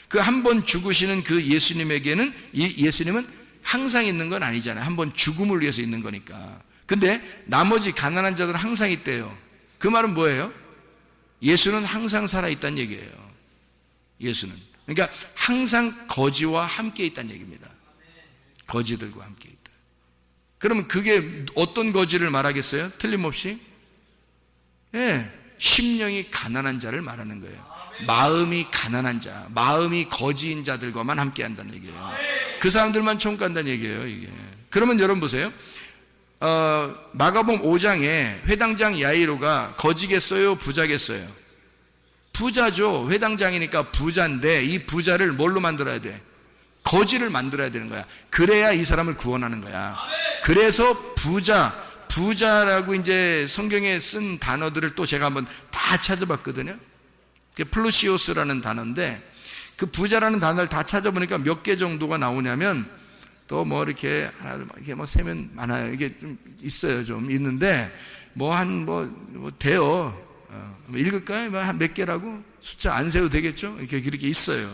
그 한 번 죽으시는 그 예수님에게는, 예수님은 항상 있는 건 아니잖아요. 한번 죽음을 위해서 있는 거니까. 근데 나머지 가난한 자들은 항상 있대요. 그 말은 뭐예요? 예수는 항상 살아있다는 얘기예요. 예수는. 그러니까 항상 거지와 함께 있다는 얘기입니다. 거지들과 함께 있다. 그러면 그게 어떤 거지를 말하겠어요? 틀림없이? 예, 심령이 가난한 자를 말하는 거예요. 마음이 가난한 자, 마음이 거지인 자들과만 함께 한다는 얘기예요. 그 사람들만 천국 간다는 얘기예요, 이게. 그러면 여러분 보세요. 마가복음 5장에 회당장 야이로가 거지겠어요, 부자겠어요? 부자죠. 회당장이니까 부자인데, 이 부자를 뭘로 만들어야 돼? 거지를 만들어야 되는 거야. 그래야 이 사람을 구원하는 거야. 그래서 부자라고 이제 성경에 쓴 단어들을 또 제가 한번 다 찾아봤거든요. 플루시오스라는 단어인데, 그 부자라는 단어를 다 찾아보니까 몇 개 정도가 나오냐면, 또 뭐 이렇게 하나 이렇게 뭐 세면 많아요. 이게 좀 있어요, 좀 있는데 뭐 돼요. 읽을까요? 한 몇 개라고 숫자 안 세도 되겠죠? 이렇게 있어요.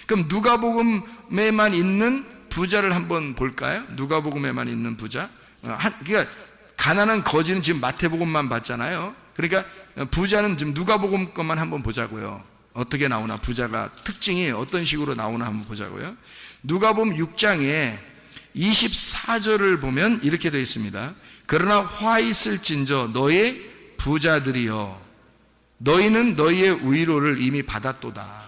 그럼 누가복음에만 있는 부자를 한번 볼까요? 누가복음에만 있는 부자. 그러니까 가난한 거지는 지금 마태복음만 봤잖아요. 그러니까 부자는 지금 누가복음 것만 한번 보자고요. 어떻게 나오나, 부자가 특징이 어떤 식으로 나오나 한번 보자고요. 누가복음 6장에 24절을 보면 이렇게 되어 있습니다. 그러나 화 있을진저 너의 부자들이여, 너희는 너희의 위로를 이미 받았도다.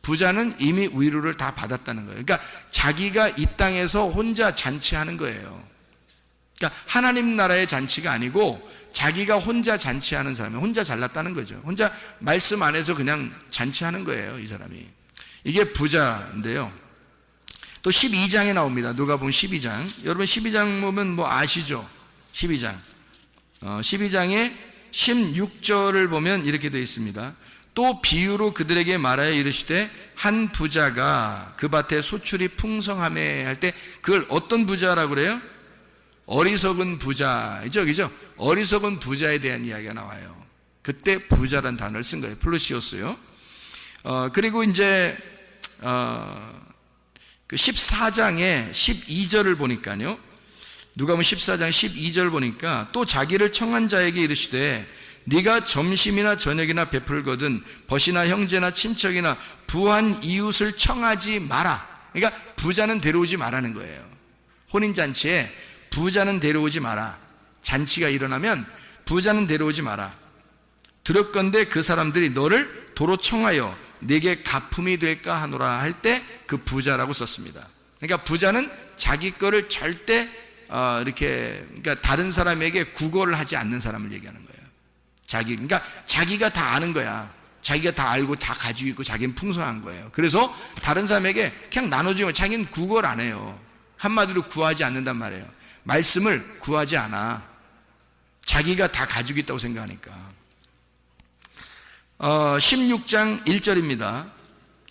부자는 이미 위로를 다 받았다는 거예요. 그러니까 자기가 이 땅에서 혼자 잔치하는 거예요. 그러니까 하나님 나라의 잔치가 아니고 자기가 혼자 잔치하는 사람이, 혼자 잘났다는 거죠. 혼자 말씀 안에서 그냥 잔치하는 거예요, 이 사람이. 이게 부자인데요. 또 12장에 나옵니다. 누가복음 12장. 여러분 12장 보면 뭐 아시죠? 12장. 12장에 16절을 보면 이렇게 되어 있습니다. 또 비유로 그들에게 말하여 이르시되 한 부자가 그 밭에 소출이 풍성하매 할 때 그걸 어떤 부자라고 그래요? 어리석은 부자이죠, 그죠? 어리석은 부자에 대한 이야기가 나와요. 그때 부자란 단어를 쓴 거예요. 플루시오스요. 그리고 이제 그 14장에 12절을 보니까요. 누가복음 14장 12절 보니까 또 자기를 청한 자에게 이르시되 네가 점심이나 저녁이나 베풀거든 벗이나 형제나 친척이나 부한 이웃을 청하지 마라. 그러니까 부자는 데려오지 말라는 거예요. 혼인잔치에 부자는 데려오지 마라. 잔치가 일어나면 부자는 데려오지 마라. 들었건대 그 사람들이 너를 도로 청하여 네게 가품이 될까 하노라 할 때 그 부자라고 썼습니다. 그러니까 부자는 자기 거를 절대 그러니까 다른 사람에게 구걸을 하지 않는 사람을 얘기하는 거예요. 그러니까 자기가 다 아는 거야. 자기가 다 알고 다 가지고 있고 자기는 풍성한 거예요. 그래서 다른 사람에게 그냥 나눠주면 자기는 구걸 안 해요. 한마디로 구하지 않는단 말이에요. 말씀을 구하지 않아. 자기가 다 가지고 있다고 생각하니까. 16장 1절입니다.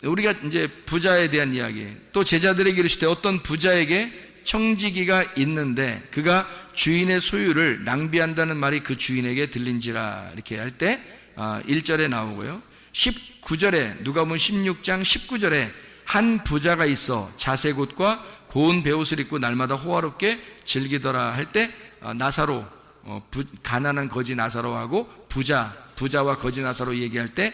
우리가 이제 부자에 대한 이야기. 또 제자들에게 이르시되 어떤 부자에게 청지기가 있는데 그가 주인의 소유를 낭비한다는 말이 그 주인에게 들린지라 이렇게 할 때 1절에 나오고요. 19절에 누가복음 16장 19절에 한 부자가 있어 자색옷과 고운 베옷을 입고 날마다 호화롭게 즐기더라 할 때 나사로 가난한 거지 나사로하고 부자와 거지 나사로 얘기할 때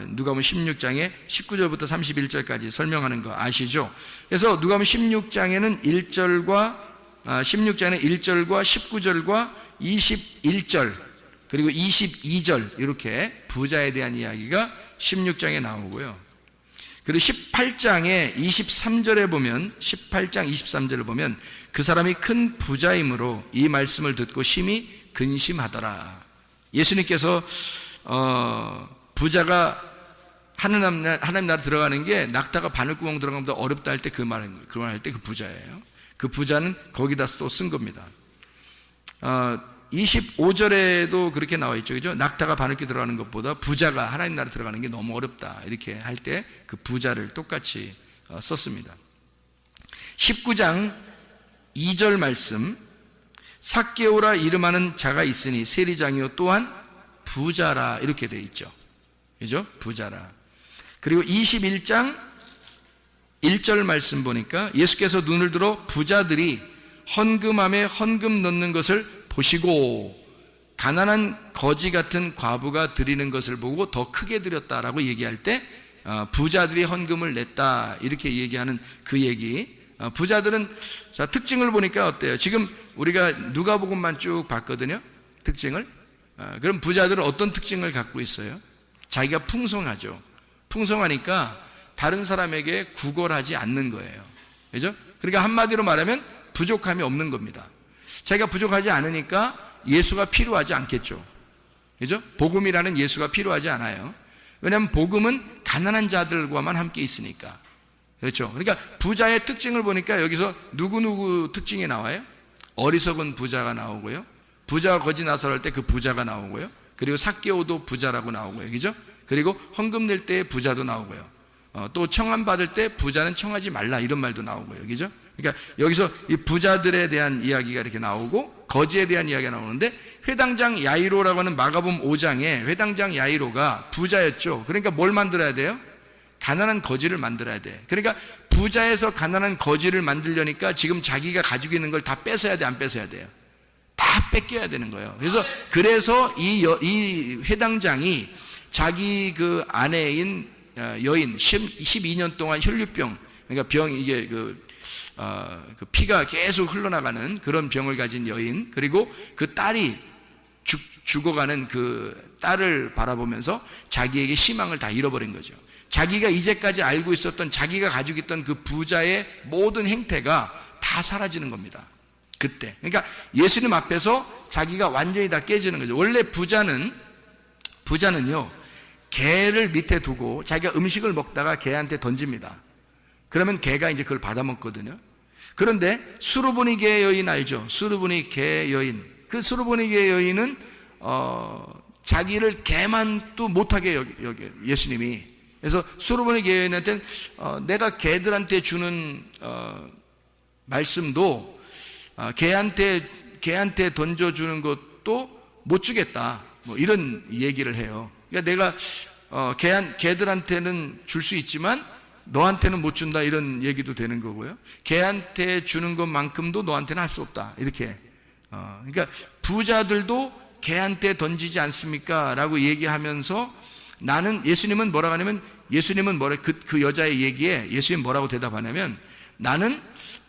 누가복음 16장에 19절부터 31절까지 설명하는 거 아시죠? 그래서 누가복음 16장에는 1절과 19절과 21절 그리고 22절 이렇게 부자에 대한 이야기가 16장에 나오고요. 그리고 18장에 23절에 보면 18장 23절을 보면 그 사람이 큰 부자이므로 이 말씀을 듣고 심히 근심하더라. 예수님께서 부자가 하나님 나라 들어가는 게 낙타가 바늘구멍 들어가는 것보다 어렵다 할 때 그 말 할 때 그 부자예요. 그 부자는 거기다 또 쓴 겁니다. 25절에도 그렇게 나와 있죠. 그죠? 낙타가 바늘귀 들어가는 것보다 부자가 하나님 나라 들어가는 게 너무 어렵다. 이렇게 할 때 그 부자를 똑같이 썼습니다. 19장 2절 말씀. 삭개오라 이름하는 자가 있으니 세리장이요 또한 부자라 이렇게 되어 있죠. 그죠? 부자라. 그리고 21장 1절 말씀 보니까 예수께서 눈을 들어 부자들이 헌금함에 헌금 넣는 것을 보시고 가난한 거지 같은 과부가 드리는 것을 보고 더 크게 드렸다라고 얘기할 때 부자들이 헌금을 냈다 이렇게 얘기하는 그 얘기. 부자들은 자 특징을 보니까 어때요? 지금 우리가 누가복음만 쭉 봤거든요. 특징을. 그럼 부자들은 어떤 특징을 갖고 있어요? 자기가 풍성하죠. 풍성하니까 다른 사람에게 구걸하지 않는 거예요. 그죠? 그러니까 한마디로 말하면 부족함이 없는 겁니다. 자기가 부족하지 않으니까 예수가 필요하지 않겠죠. 그죠? 복음이라는 예수가 필요하지 않아요. 왜냐하면 복음은 가난한 자들과만 함께 있으니까. 그렇죠? 그러니까 부자의 특징을 보니까 여기서 누구 특징이 나와요? 어리석은 부자가 나오고요. 부자가 거지 나서 할 때 그 부자가 나오고요. 그리고 삭개오도 부자라고 나오고요. 그죠? 그리고 헌금 낼 때 부자도 나오고요. 또 청함 받을 때 부자는 청하지 말라 이런 말도 나오고요. 그죠? 그러니까 여기서 이 부자들에 대한 이야기가 이렇게 나오고 거지에 대한 이야기가 나오는데 회당장 야이로라고 하는 마가복음 5장에 회당장 야이로가 부자였죠. 그러니까 뭘 만들어야 돼요? 가난한 거지를 만들어야 돼. 그러니까 부자에서 가난한 거지를 만들려니까 지금 자기가 가지고 있는 걸 다 뺏어야 돼, 안 뺏어야 돼요? 다 뺏겨야 되는 거예요. 그래서 이 회당장이 자기 그 아내인 여인 12년 동안 혈류병, 그러니까 이게 그 피가 계속 흘러나가는 그런 병을 가진 여인, 그리고 그 딸이 죽어가는 그 딸을 바라보면서 자기에게 희망을 다 잃어버린 거죠. 자기가 이제까지 알고 있었던 자기가 가지고 있던 그 부자의 모든 행태가 다 사라지는 겁니다. 그때. 그러니까 예수님 앞에서 자기가 완전히 다 깨지는 거죠. 원래 부자는요, 개를 밑에 두고 자기가 음식을 먹다가 개한테 던집니다. 그러면 개가 이제 그걸 받아먹거든요. 그런데 수르보니게 여인 알죠? 수르보니게 여인. 그 수르보니게 여인은 자기를 개만 또 못하게 여겨 예수님이. 그래서 수르보니게 여인한테는 내가 개들한테 주는 말씀도 개한테 던져주는 것도 못 주겠다. 뭐 이런 얘기를 해요. 그러니까 내가 개들한테는 줄 수 있지만 너한테는 못 준다, 이런 얘기도 되는 거고요. 개한테 주는 것만큼도 너한테는 할 수 없다, 이렇게. 그러니까 부자들도 개한테 던지지 않습니까? 라고 얘기하면서 예수님은 뭐라고 하냐면, 그 여자의 얘기에 예수님 뭐라고 대답하냐면, 나는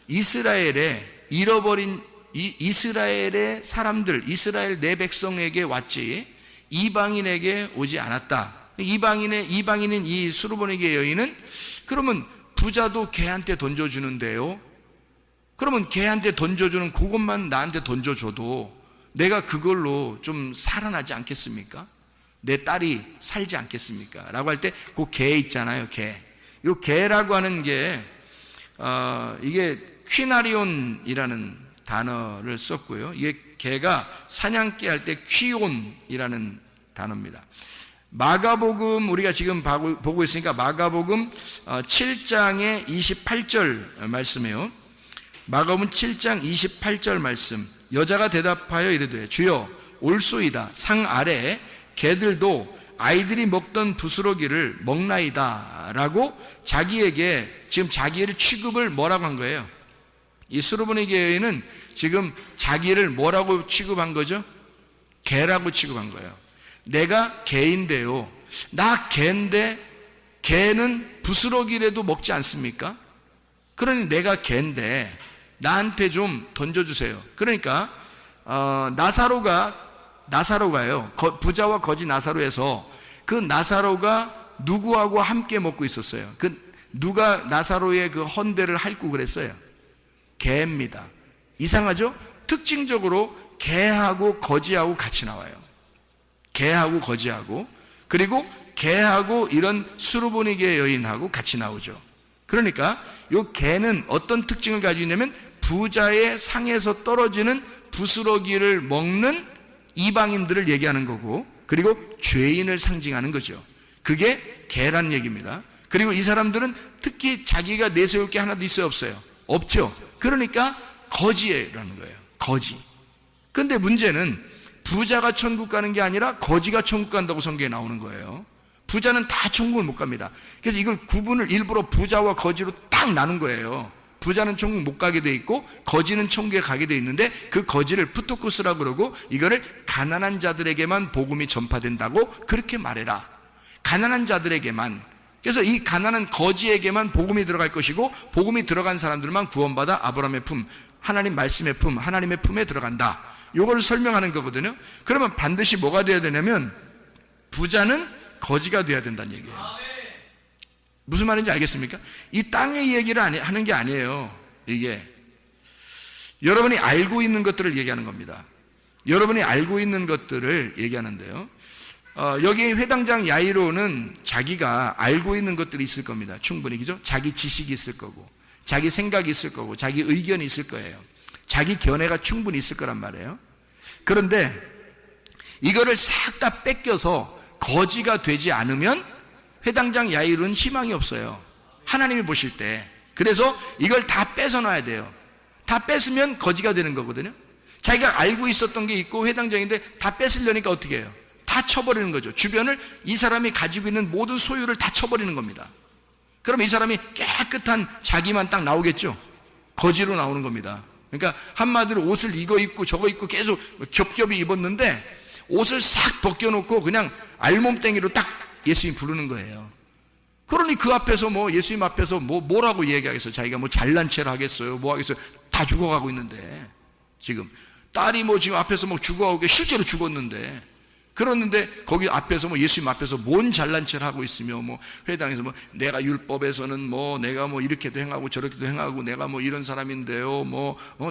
이스라엘의 잃어버린 이스라엘의 사람들, 이스라엘 내 백성에게 왔지 이방인에게 오지 않았다. 이방인인 이 수르보니게 여인은 그러면 부자도 개한테 던져주는데요, 그러면 개한테 던져주는 그것만 나한테 던져줘도 내가 그걸로 좀 살아나지 않겠습니까? 내 딸이 살지 않겠습니까? 라고 할 때 그 개 있잖아요, 개. 이 개라고 하는 게 이게 퀴나리온이라는 단어를 썼고요. 이게 개가 사냥개 할 때 퀴온이라는 단어입니다. 마가복음, 우리가 지금 보고 있으니까 마가복음 7장의 28절 말씀이에요. 마가복음 7장 28절 말씀. 여자가 대답하여 이르되 주여 올소이다. 상 아래 개들도 아이들이 먹던 부스러기를 먹나이다 라고 자기에게 지금 자기를 취급을 뭐라고 한 거예요? 이 수르보니게 여인은 지금 자기를 뭐라고 취급한 거죠? 개라고 취급한 거예요. 내가 개인데요, 나 개인데 개는 부스러기라도 먹지 않습니까? 그러니 내가 개인데 나한테 좀 던져주세요. 그러니까 나사로가요, 부자와 거지 나사로에서 그 나사로가 누구하고 함께 먹고 있었어요? 누가 나사로의 그 헌대를 핥고 그랬어요? 개입니다. 이상하죠? 특징적으로 개하고 거지하고 같이 나와요. 개하고 거지하고, 그리고 개하고 이런 수르보니게 여인하고 같이 나오죠. 그러니까 이 개는 어떤 특징을 가지고 있냐면 부자의 상에서 떨어지는 부스러기를 먹는 이방인들을 얘기하는 거고, 그리고 죄인을 상징하는 거죠. 그게 개란 얘기입니다. 그리고 이 사람들은 특히 자기가 내세울 게 하나도 있어요, 없어요? 없죠. 그러니까 거지라는 거예요. 거지. 근데 문제는 부자가 천국 가는 게 아니라 거지가 천국 간다고 성경에 나오는 거예요. 부자는 다 천국을 못 갑니다. 그래서 이걸 구분을 일부러 부자와 거지로 딱 나눈 거예요. 부자는 천국 못 가게 돼 있고 거지는 천국에 가게 돼 있는데, 그 거지를 푸토코스라고 그러고 이거를 가난한 자들에게만 복음이 전파된다고 그렇게 말해라. 가난한 자들에게만. 그래서 이 가난한 거지에게만 복음이 들어갈 것이고, 복음이 들어간 사람들만 구원받아 아브라함의 품, 하나님 말씀의 품, 하나님의 품에 들어간다. 요걸 설명하는 거거든요. 그러면 반드시 뭐가 돼야 되냐면 부자는 거지가 돼야 된다는 얘기예요. 무슨 말인지 알겠습니까? 이 땅의 얘기를 하는 게 아니에요. 이게 여러분이 알고 있는 것들을 얘기하는 겁니다. 여러분이 알고 있는 것들을 얘기하는데요, 여기 회당장 야이로는 자기가 알고 있는 것들이 있을 겁니다. 충분히, 그죠? 자기 지식이 있을 거고, 자기 생각이 있을 거고, 자기 의견이 있을 거예요. 자기 견해가 충분히 있을 거란 말이에요. 그런데 이거를 싹 다 뺏겨서 거지가 되지 않으면 회당장 야이로는 희망이 없어요, 하나님이 보실 때. 그래서 이걸 다 뺏어놔야 돼요. 다 뺏으면 거지가 되는 거거든요. 자기가 알고 있었던 게 있고 회당장인데 다 뺏으려니까 어떻게 해요? 다 쳐버리는 거죠. 주변을, 이 사람이 가지고 있는 모든 소유를 다 쳐버리는 겁니다. 그럼 이 사람이 깨끗한 자기만 딱 나오겠죠? 거지로 나오는 겁니다. 그러니까 한마디로 옷을 이거 입고 저거 입고 계속 겹겹이 입었는데 옷을 싹 벗겨놓고 그냥 알몸땡이로 딱 예수님 부르는 거예요. 그러니 그 앞에서 예수님 앞에서 뭐라고 얘기하겠어요? 자기가 잘난 체를 하겠어요? 뭐 하겠어요? 다 죽어가고 있는데, 지금 딸이 지금 앞에서 죽어가고 실제로 죽었는데, 그러는데 거기 앞에서 예수님 앞에서 뭔 잘난 체를 하고 있으며 회당에서 내가 율법에서는 내가 이렇게도 행하고 저렇게도 행하고 내가 이런 사람인데요,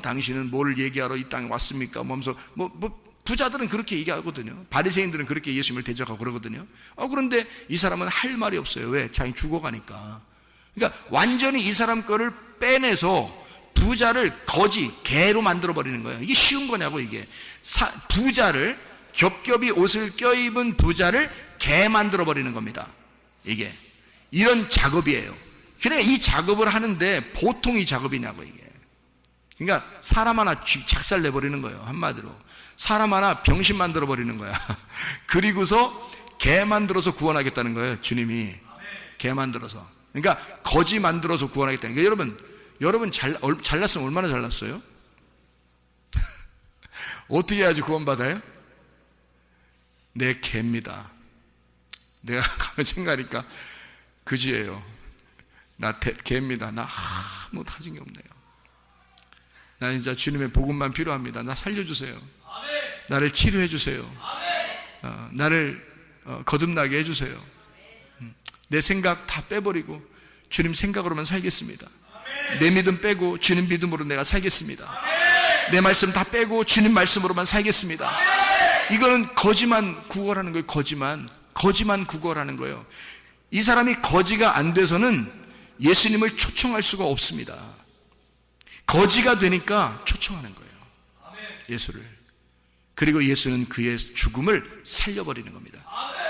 당신은 뭘 얘기하러 이 땅에 왔습니까? 하면서 부자들은 그렇게 얘기하거든요. 바리새인들은 그렇게 예수님을 대적하고 그러거든요. 그런데 이 사람은 할 말이 없어요. 왜? 자기 죽어가니까. 그러니까 완전히 이 사람 거를 빼내서 부자를 거지, 개로 만들어 버리는 거예요. 이게 쉬운 거냐고. 이게 부자를, 겹겹이 옷을 껴입은 부자를 개 만들어 버리는 겁니다. 이게 이런 작업이에요. 그러니까 이 작업을 하는데 보통 이 작업이냐고. 이게 그러니까 사람 하나 작살 내버리는 거예요. 한마디로 사람 하나 병신 만들어 버리는 거야. 그리고서 개 만들어서 구원하겠다는 거예요. 주님이 개 만들어서. 그러니까 거지 만들어서 구원하겠다는 거예요. 여러분 잘났으면 얼마나 잘났어요? 어떻게 해야지 구원받아요? 내 개입니다. 내가 가면 생각하니까 그지예요. 나 개입니다. 나 아무 가진 게 없네요. 나 진짜 주님의 복음만 필요합니다. 나 살려주세요. 나를 치료해 주세요. 나를 거듭나게 해주세요. 내 생각 다 빼버리고 주님 생각으로만 살겠습니다. 내 믿음 빼고 주님 믿음으로 내가 살겠습니다. 내 말씀 다 빼고 주님 말씀으로만 살겠습니다. 이거는 거지만 구걸하는 거예요. 거지만 구걸하는 거예요. 이 사람이 거지가 안 돼서는 예수님을 초청할 수가 없습니다. 거지가 되니까 초청하는 거예요. 예수를. 그리고 예수는 그의 죽음을 살려버리는 겁니다.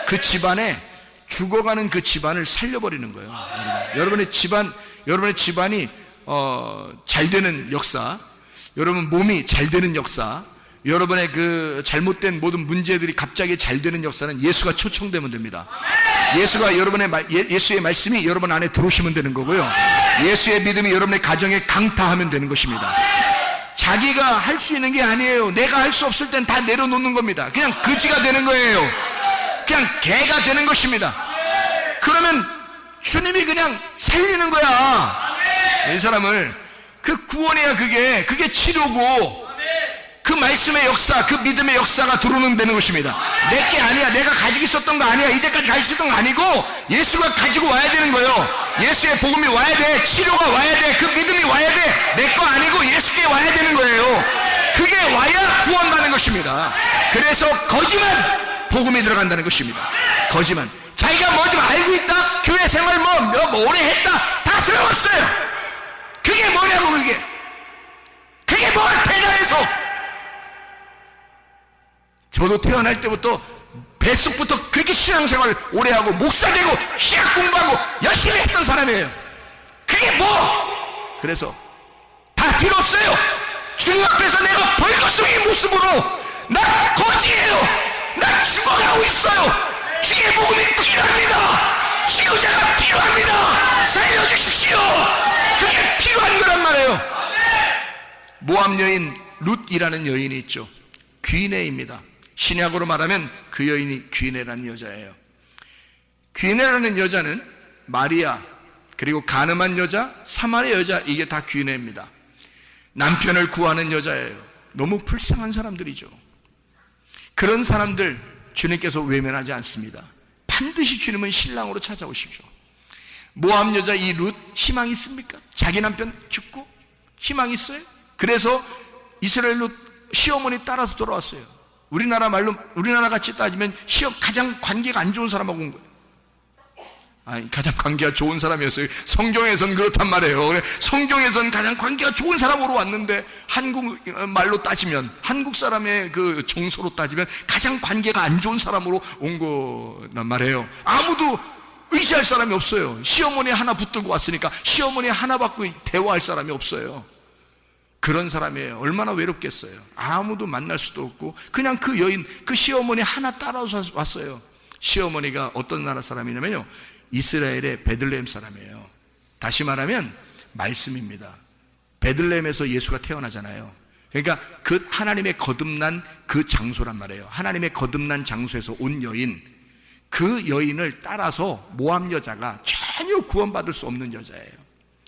그 집안에 죽어가는 그 집안을 살려버리는 거예요. 여러분의 집안이 잘 되는 역사, 여러분 몸이 잘 되는 역사, 여러분의 그 잘못된 모든 문제들이 갑자기 잘 되는 역사는 예수가 초청되면 됩니다. 예수의 말씀이 여러분 안에 들어오시면 되는 거고요. 예수의 믿음이 여러분의 가정에 강타하면 되는 것입니다. 자기가 할 수 있는 게 아니에요. 내가 할 수 없을 땐 다 내려놓는 겁니다. 그냥 거지가 되는 거예요. 그냥 개가 되는 것입니다. 그러면 주님이 그냥 살리는 거야. 이 사람을. 그 구원이야. 그게 치료고, 그 말씀의 역사, 그 믿음의 역사가 들어오는 되는 것입니다. 내게 아니야. 내가 가지고 있었던 거 아니야. 이제까지 가지고 있었던 거 아니고 예수가 가지고 와야 되는 거예요. 예수의 복음이 와야 돼. 치료가 와야 돼. 그 믿음이 와야 돼. 내 거 아니고 예수께 와야 되는 거예요. 그게 와야 구원받는 것입니다. 그래서 거지만 복음이 들어간다는 것입니다. 거지만 자기가 뭐 좀 알고 있다, 교회 생활 뭐 오래 했다, 다 소용없어요. 그게 뭐냐고. 그게 뭐가 대단해서. 저도 태어날 때부터 뱃속부터 그렇게 신앙생활을 오래 하고 목사 되고 신학 공부하고 열심히 했던 사람이에요. 그게 뭐? 그래서 다 필요 없어요. 주님 앞에서 내가 벌거숭이 모습으로 나 거지예요. 나 죽어가고 있어요. 주의 복음이 필요합니다. 치료자가 필요합니다. 살려주십시오. 그게 필요한 거란 말이에요. 모압 여인 룻이라는 여인이 있죠. 귀내입니다. 신약으로 말하면 그 여인이 귀내라는 여자예요. 귀내라는 여자는 마리아, 그리고 가늠한 여자, 사마리아 여자, 이게 다 귀내입니다. 남편을 구하는 여자예요. 너무 불쌍한 사람들이죠. 그런 사람들 주님께서 외면하지 않습니다. 반드시 주님은 신랑으로 찾아오십시오. 모압 여자 이 룻 희망이 있습니까? 자기 남편 죽고 희망이 있어요? 그래서 이스라엘로 시어머니 따라서 돌아왔어요. 우리나라 말로, 우리나라 같이 따지면 가장 관계가 안 좋은 사람하고 온 거예요. 가장 관계가 좋은 사람이었어요. 성경에선 그렇단 말이에요. 성경에선 가장 관계가 좋은 사람으로 왔는데, 한국 말로 따지면, 한국 사람의 그 정서로 따지면 가장 관계가 안 좋은 사람으로 온 거란 말이에요. 아무도 의지할 사람이 없어요. 시어머니 하나 붙들고 왔으니까 시어머니 하나 받고 대화할 사람이 없어요. 그런 사람이에요. 얼마나 외롭겠어요. 아무도 만날 수도 없고 그냥 그 여인, 그 시어머니 하나 따라서 왔어요. 시어머니가 어떤 나라 사람이냐면요, 이스라엘의 베들레헴 사람이에요. 다시 말하면 말씀입니다. 베들레헴에서 예수가 태어나잖아요. 그러니까 그 하나님의 거듭난 그 장소란 말이에요. 하나님의 거듭난 장소에서 온 여인, 그 여인을 따라서 모압 여자가 전혀 구원받을 수 없는 여자예요.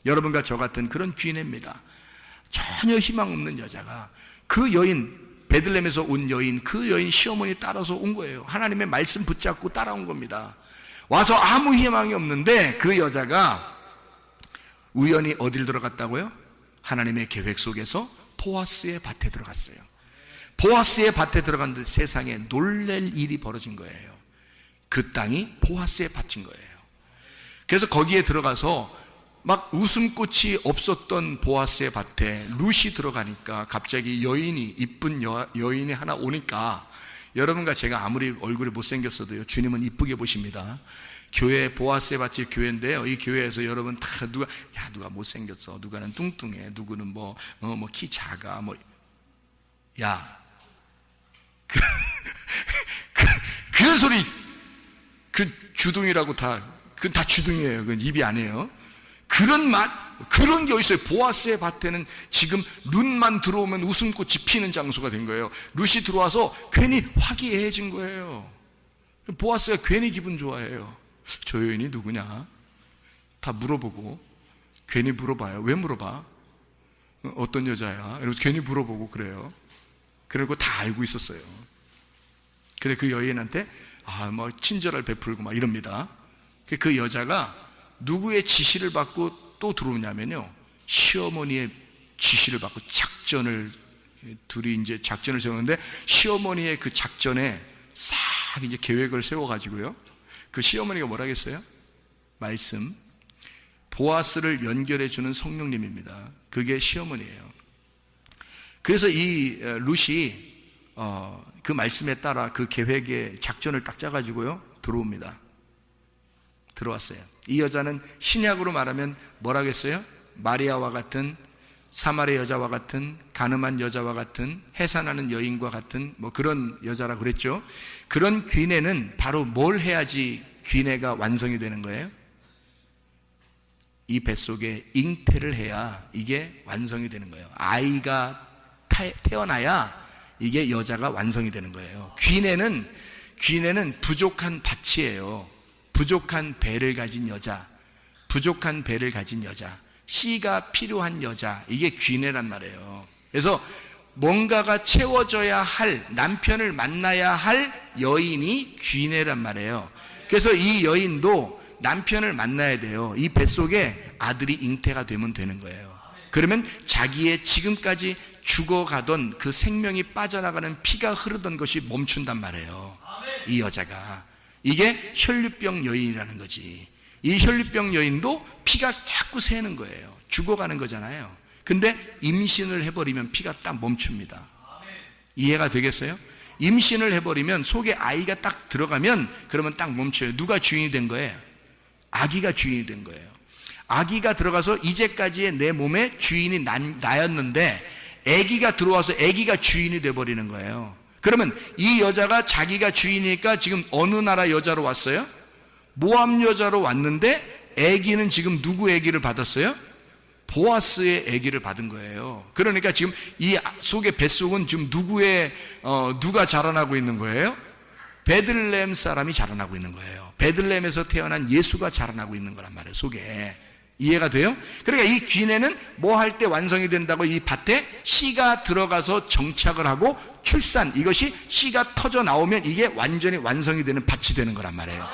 여러분과 저 같은 그런 귀인입니다. 전혀 희망 없는 여자가 그 여인, 베들레헴에서 온 여인, 그 여인 시어머니 따라서 온 거예요. 하나님의 말씀 붙잡고 따라온 겁니다. 와서 아무 희망이 없는데 그 여자가 우연히 어딜 들어갔다고요? 하나님의 계획 속에서 보아스의 밭에 들어갔어요. 보아스의 밭에 들어갔는데 세상에 놀랄 일이 벌어진 거예요. 그 땅이 보아스의 밭인 거예요. 그래서 거기에 들어가서 막 웃음꽃이 없었던 보아스의 밭에 룻이 들어가니까 갑자기 이쁜 여인이 하나 오니까, 여러분과 제가 아무리 얼굴이 못생겼어도요, 주님은 이쁘게 보십니다. 교회, 보아스의 밭이 교회인데요, 이 교회에서 여러분 다 누가 못생겼어, 누가는 뚱뚱해, 누구는 키 작아, 그런 소리, 그 주둥이라고 그건 다 주둥이에요. 그건 입이 아니에요. 그런 게 어딨어요. 보아스의 밭에는 지금 룻만 들어오면 웃음꽃이 피는 장소가 된 거예요. 룻이 들어와서 괜히 화기애애해진 거예요. 보아스가 괜히 기분 좋아해요. 저 여인이 누구냐? 다 물어보고, 괜히 물어봐요. 왜 물어봐? 어떤 여자야? 이러면서 괜히 물어보고 그래요. 그리고 다 알고 있었어요. 근데 그 여인한테 친절을 베풀고 막 이럽니다. 그 여자가 누구의 지시를 받고 또 들어오냐면요, 시어머니의 지시를 받고 둘이 이제 작전을 세우는데, 시어머니의 그 작전에 싹 이제 계획을 세워가지고요, 그 시어머니가 뭐라 했어요? 말씀, 보아스를 연결해주는 성령님입니다. 그게 시어머니예요. 그래서 이 룻이 그 말씀에 따라 그 계획의 작전을 딱 짜가지고요, 들어왔어요. 이 여자는 신약으로 말하면 뭐라겠어요? 마리아와 같은, 사마리 여자와 같은, 가늠한 여자와 같은, 해산하는 여인과 같은 그런 여자라 그랬죠. 그런 귀내는 바로 뭘 해야지 귀내가 완성이 되는 거예요? 이 뱃속에 잉태를 해야 이게 완성이 되는 거예요. 아이가 태어나야 이게 여자가 완성이 되는 거예요. 귀내는 부족한 밭이에요. 부족한 배를 가진 여자, 씨가 필요한 여자, 이게 귀내란 말이에요. 그래서 뭔가가 채워져야 할, 남편을 만나야 할 여인이 귀내란 말이에요. 그래서 이 여인도 남편을 만나야 돼요. 이 뱃속에 아들이 잉태가 되면 되는 거예요. 그러면 자기의 지금까지 죽어가던 그 생명이 빠져나가는 피가 흐르던 것이 멈춘단 말이에요. 이 여자가. 이게 혈류병 여인이라는 거지. 이 혈류병 여인도 피가 자꾸 새는 거예요. 죽어가는 거잖아요. 근데 임신을 해버리면 피가 딱 멈춥니다. 이해가 되겠어요? 임신을 해버리면 속에 아이가 딱 들어가면 그러면 딱 멈춰요. 누가 주인이 된 거예요? 아기가 주인이 된 거예요. 아기가 들어가서 이제까지의 내 몸에 주인이 나였는데, 아기가 들어와서 아기가 주인이 돼버리는 거예요. 그러면 이 여자가 자기가 주인이니까 지금 어느 나라 여자로 왔어요? 모압 여자로 왔는데, 아기는 지금 누구 아기를 받았어요? 보아스의 아기를 받은 거예요. 그러니까 지금 이 속의 뱃속은 지금 누가 자라나고 있는 거예요? 베들레헴 사람이 자라나고 있는 거예요. 베들레헴에서 태어난 예수가 자라나고 있는 거란 말이에요, 속에. 이해가 돼요? 그러니까 이 귀내는 뭐 할 때 완성이 된다고? 이 밭에 씨가 들어가서 정착을 하고 출산, 이것이 씨가 터져 나오면 이게 완전히 완성이 되는 밭이 되는 거란 말이에요.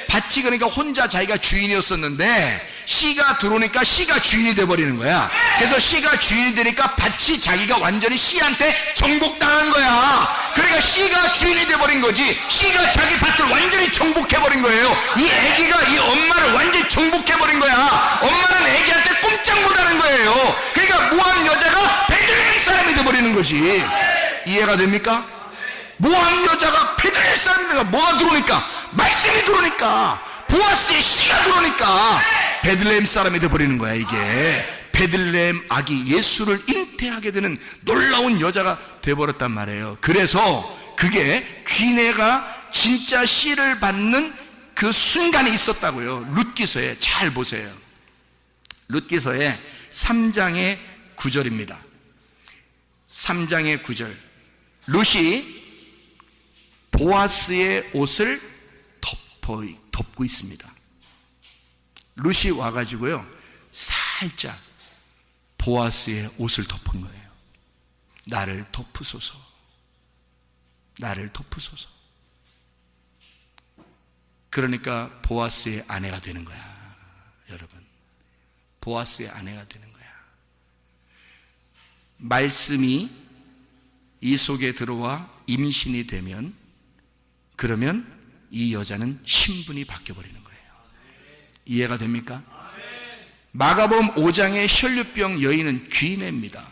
밭이 그러니까 혼자 자기가 주인이었었는데 씨가 들어오니까 씨가 주인이 돼버리는 거야. 그래서 씨가 주인이 되니까 밭이 자기가 완전히 씨한테 정복당한 거야. 그러니까 씨가 주인이 돼버린 거지. 씨가 자기 밭을 완전히 정복해버린 거예요. 이 아기가 이 엄마를 완전히 정복해버린 거야. 엄마는 아기한테 꼼짝 못하는 거예요. 그러니까 모압 여자가 베들레헴 사람이 돼버리는 거지. 이해가 됩니까? 모압 여자가 베들레헴 사람이니까 뭐가 들어오니까? 말씀이 들어오니까, 보아스의 씨가 들어오니까 베들레헴 사람이 돼버리는 거야. 이게 베들레헴 아기 예수를 잉태하게 되는 놀라운 여자가 돼버렸단 말이에요. 그래서 그게 귀내가 진짜 씨를 받는 그 순간이 있었다고요. 룻기서에 잘 보세요. 룻기서에 3장의 9절입니다. 3장의 9절. 룻이 보아스의 옷을 덮고 있습니다. 룻이 와가지고요, 살짝 보아스의 옷을 덮은 거예요. 나를 덮으소서, 나를 덮으소서. 그러니까 보아스의 아내가 되는 거야. 여러분, 보아스의 아내가 되는 거야. 말씀이 이 속에 들어와 임신이 되면, 그러면 이 여자는 신분이 바뀌어버리는 거예요. 이해가 됩니까? 마가복음 5장의 혈류병 여인은 귀인입니다.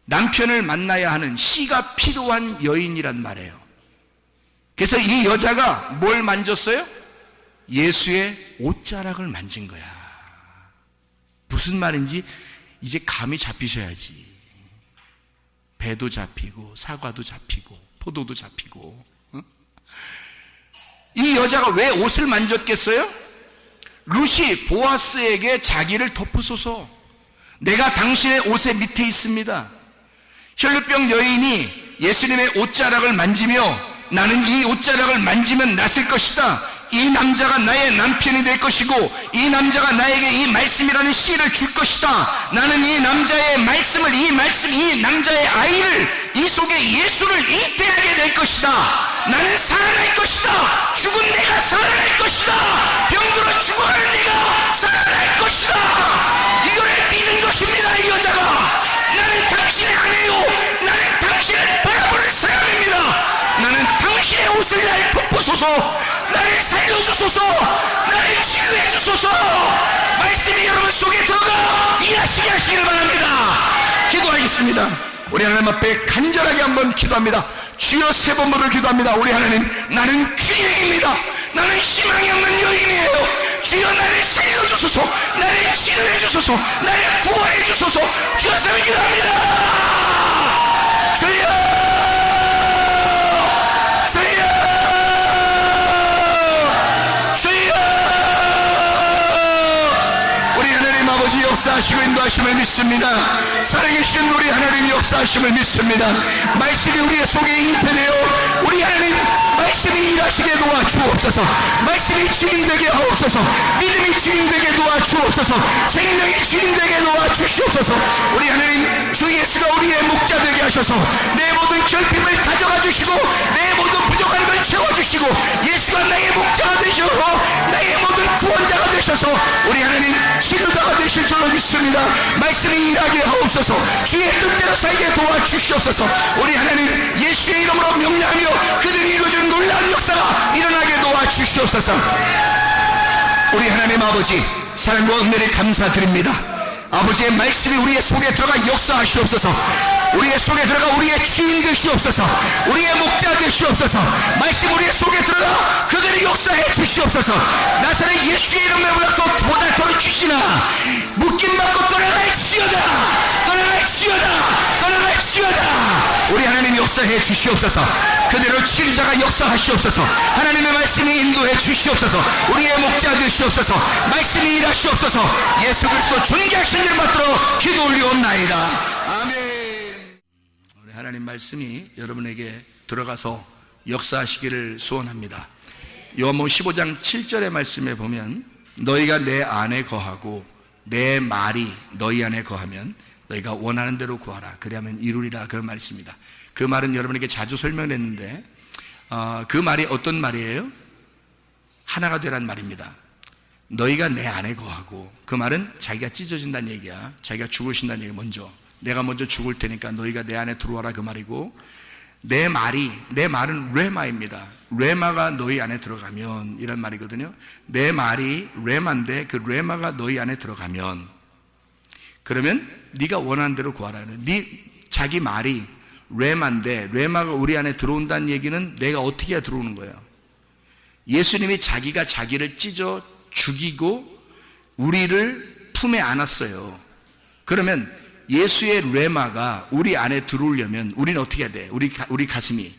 남편을 만나야 하는 씨가 필요한 여인이란 말이에요. 그래서 이 여자가 뭘 만졌어요? 예수의 옷자락을 만진 거야. 무슨 말인지 이제 감이 잡히셔야지. 배도 잡히고 사과도 잡히고 포도도 잡히고. 이 여자가 왜 옷을 만졌겠어요? 룻이 보아스에게 자기를 덮으소서, 내가 당신의 옷의 밑에 있습니다. 혈류병 여인이 예수님의 옷자락을 만지며 나는 이 옷자락을 만지면 낫을 것이다, 이 남자가 나의 남편이 될 것이고 이 남자가 나에게 이 말씀이라는 씨를 줄 것이다, 나는 이 남자의 말씀을, 이 남자의 아이를, 이 속에 예수를 잉태하게 될 것이다, 나는 살아날 것이다, 죽은 내가 살아날 것이다, 병들어 죽어가는 내가 살아날 것이다, 이거를 믿는 것입니다. 이 여자가 나는 당신의 아내요, 나는 당신을 바라보는 사람입니다, 나는 당신의 옷을 날 덮으소서, 나를 살려주소서, 나를 치유해 주소서. 말씀이 여러분 속에 들어가 일하시게 하시기를 바랍니다. 기도하겠습니다. 우리 하나님 앞에 간절하게 한번 기도합니다. 주여, 세 번으로 기도합니다. 우리 하나님, 나는 귀인입니다. 나는 희망이 없는 여인이에요. 주여, 나를 살려주소서, 나를 치유해 주소서, 나를 구원해 주소서. 주여, 세 기도합니다. 주여, 역사하시고 인도하심을 믿습니다. 살아계신 우리 하나님 역사하심을 믿습니다. 말씀이 우리 속에 잉태되어 우리 하나님 말씀이 일하시게 도와주옵소서. 말씀이 주인되게 하옵소서. 믿음이 주인되게 도와주옵소서. 생명이 주인되게 도와주시옵소서. 우리 하나님 주 예수가 우리의 목자 되게 하셔서 내 모든 결핍을 가져가 주시고 내 모든 부족한 걸 채워주시고 예수가 나의 목자가 되셔서 나의 모든 구원자가 되셔서 우리 하나님 치료자가 되실 줄로 믿습니다. 말씀이 일하게 하옵소서. 주의 뜻대로 살게 도와주시옵소서. 우리 하나님 예수의 이름으로 명령하며 그들이 이루어진 놀라운 역사가 일어나게 도와주시옵소서. 우리 하나님 아버지, 사랑과 은혜를 감사드립니다. 아버지의 말씀이 우리의 속에 들어가 역사하시옵소서. 우리의 속에 들어가 우리의 주인 되시옵소서. 우리의 목자 되시옵소서. 말씀 우리의 속에 들어가 그들이 역사해 주시옵소서. 나사렛 예수의 이름으로 보다 더 주시나 묶임받고 떠나갈지어다, 떠나갈지어다, 떠나갈지어다. 우리 하나님 역사해 주시옵소서. 그대로 치유자가 역사하시옵소서. 하나님의 말씀이 인도해 주시옵소서. 우리의 목자 되시옵소서. 말씀이 일하시옵소서. 예수 그리스도 존귀하신 일 받도록 기도 올리옵나이다. 아멘. 우리 하나님 말씀이 여러분에게 들어가서 역사하시기를 소원합니다. 요한복음 15장 7절의 말씀에 보면 너희가 내 안에 거하고 내 말이 너희 안에 거하면 너희가 원하는 대로 구하라, 그리하면 이루리라, 그런 말씀입니다. 그 말은 여러분에게 자주 설명했는데 그 말이 어떤 말이에요? 하나가 되란 말입니다. 너희가 내 안에 거하고, 그 말은 자기가 찢어진다는 얘기야. 자기가 죽으신다는 얘기. 내가 먼저 죽을 테니까 너희가 내 안에 들어와라, 그 말이고, 내 말은 레마입니다. 레마가 너희 안에 들어가면, 이런 말이거든요. 내 말이 레마인데 그 레마가 너희 안에 들어가면, 그러면 네가 원하는 대로 구하라. 자기 말이 레마인데 레마가 우리 안에 들어온다는 얘기는 내가 어떻게 해야 들어오는 거예요? 예수님이 자기가 자기를 찢어 죽이고 우리를 품에 안았어요. 그러면 예수의 레마가 우리 안에 들어오려면 우리는 어떻게 해야 돼? 우리 가슴이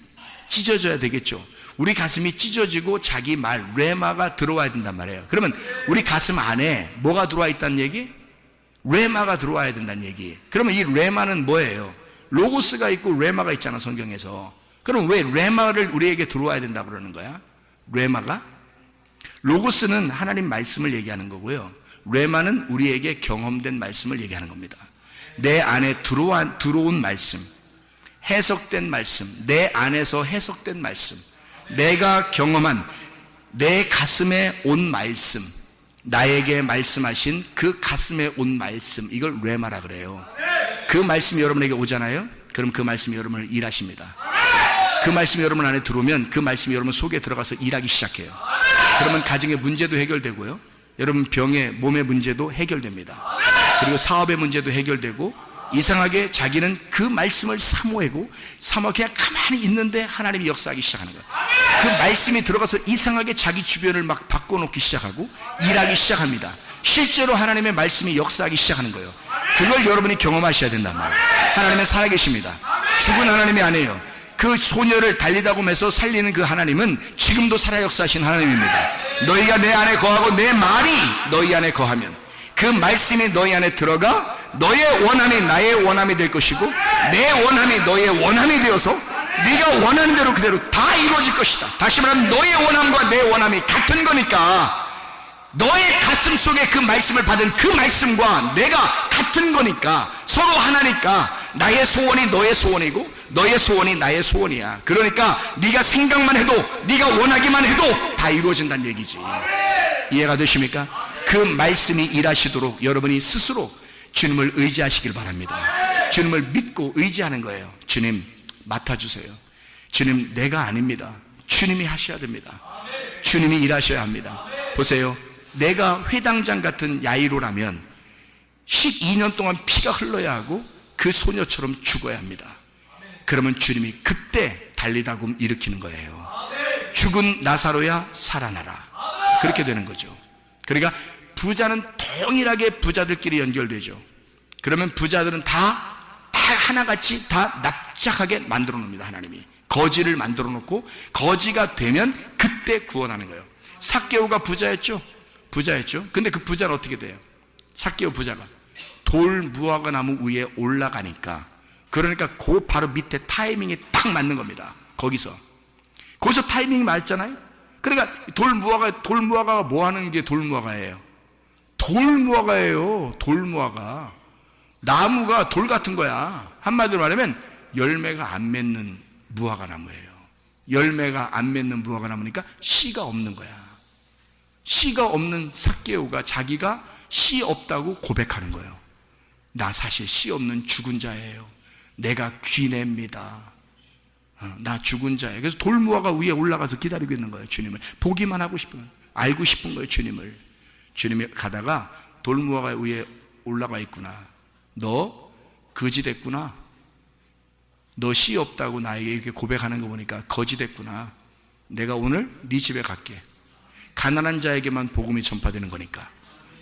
찢어져야 되겠죠. 우리 가슴이 찢어지고 자기 말 레마가 들어와야 된단 말이에요. 그러면 우리 가슴 안에 뭐가 들어와 있다는 얘기? 레마가 들어와야 된다는 얘기. 그러면 이 레마는 뭐예요? 로고스가 있고 레마가 있잖아, 성경에서. 그럼 왜 레마를 우리에게 들어와야 된다고 그러는 거야? 레마가? 로고스는 하나님 말씀을 얘기하는 거고요. 레마는 우리에게 경험된 말씀을 얘기하는 겁니다. 내 안에 들어온 말씀, 해석된 말씀, 내 안에서 해석된 말씀, 내가 경험한 내 가슴에 온 말씀, 나에게 말씀하신 그 가슴에 온 말씀, 이걸 레마라 그래요. 그 말씀이 여러분에게 오잖아요. 그럼 그 말씀이 여러분을 일하십니다. 그 말씀이 여러분 안에 들어오면 그 말씀이 여러분 속에 들어가서 일하기 시작해요. 그러면 가정의 문제도 해결되고요, 여러분 병의 몸의 문제도 해결됩니다. 그리고 사업의 문제도 해결되고, 이상하게 자기는 그 말씀을 사모하고 그냥 가만히 있는데 하나님이 역사하기 시작하는 거예요. 그 말씀이 들어가서 이상하게 자기 주변을 막 바꿔놓기 시작하고 일하기 시작합니다. 실제로 하나님의 말씀이 역사하기 시작하는 거예요. 그걸 여러분이 경험하셔야 된단 말이에요. 하나님은 살아계십니다. 죽은 하나님이 아니에요. 그 소녀를 달리다 보면서 살리는 그 하나님은 지금도 살아 역사하신 하나님입니다. 너희가 내 안에 거하고 내 말이 너희 안에 거하면, 그 말씀이 너희 안에 들어가 너의 원함이 나의 원함이 될 것이고, 내 원함이 너의 원함이 되어서 네가 원하는 대로 그대로 다 이루어질 것이다. 다시 말하면 너의 원함과 내 원함이 같은 거니까, 너의 가슴 속에 그 말씀을 받은 그 말씀과 내가 같은 거니까, 서로 하나니까 나의 소원이 너의 소원이고 너의 소원이 나의 소원이야. 그러니까 네가 생각만 해도, 네가 원하기만 해도 다 이루어진다는 얘기지. 이해가 되십니까? 그 말씀이 일하시도록 여러분이 스스로 주님을 의지하시길 바랍니다. 주님을 믿고 의지하는 거예요. 주님 맡아주세요. 주님 내가 아닙니다. 주님이 하셔야 됩니다. 주님이 일하셔야 합니다. 보세요, 내가 회당장 같은 야이로라면 12년 동안 피가 흘러야 하고 그 소녀처럼 죽어야 합니다. 그러면 주님이 그때 달리다굼 일으키는 거예요. 죽은 나사로야 살아나라. 그렇게 되는 거죠. 그러니까 부자는 동일하게 부자들끼리 연결되죠. 그러면 부자들은 다 하나같이 다 납작하게 만들어 놓습니다. 하나님이 거지를 만들어 놓고, 거지가 되면 그때 구원하는 거예요. 삭개오가 부자였죠. 근데 그 부자는 어떻게 돼요? 삭개오 부자가 돌 무화과 나무 위에 올라가니까, 그러니까 그 바로 밑에 타이밍이 딱 맞는 겁니다. 거기서 타이밍이 맞잖아요. 그러니까 돌무화과가 뭐 하는 게 돌무화과예요? 돌무화과. 나무가 돌 같은 거야. 한마디로 말하면 열매가 안 맺는 무화과 나무예요. 열매가 안 맺는 무화과 나무니까 씨가 없는 거야. 씨가 없는 삭개오가 자기가 씨 없다고 고백하는 거예요. 나 사실 씨 없는 죽은 자예요. 내가 귀냅니다. 나 죽은 자예요. 그래서 돌무화과 위에 올라가서 기다리고 있는 거예요. 주님을 보기만 하고 싶은 거예요. 알고 싶은 거예요. 주님이 가다가 돌무화과 위에 올라가 있구나. 너 거지 됐구나. 너 씨 없다고 나에게 이렇게 고백하는 거 보니까 거지 됐구나. 내가 오늘 네 집에 갈게. 가난한 자에게만 복음이 전파되는 거니까,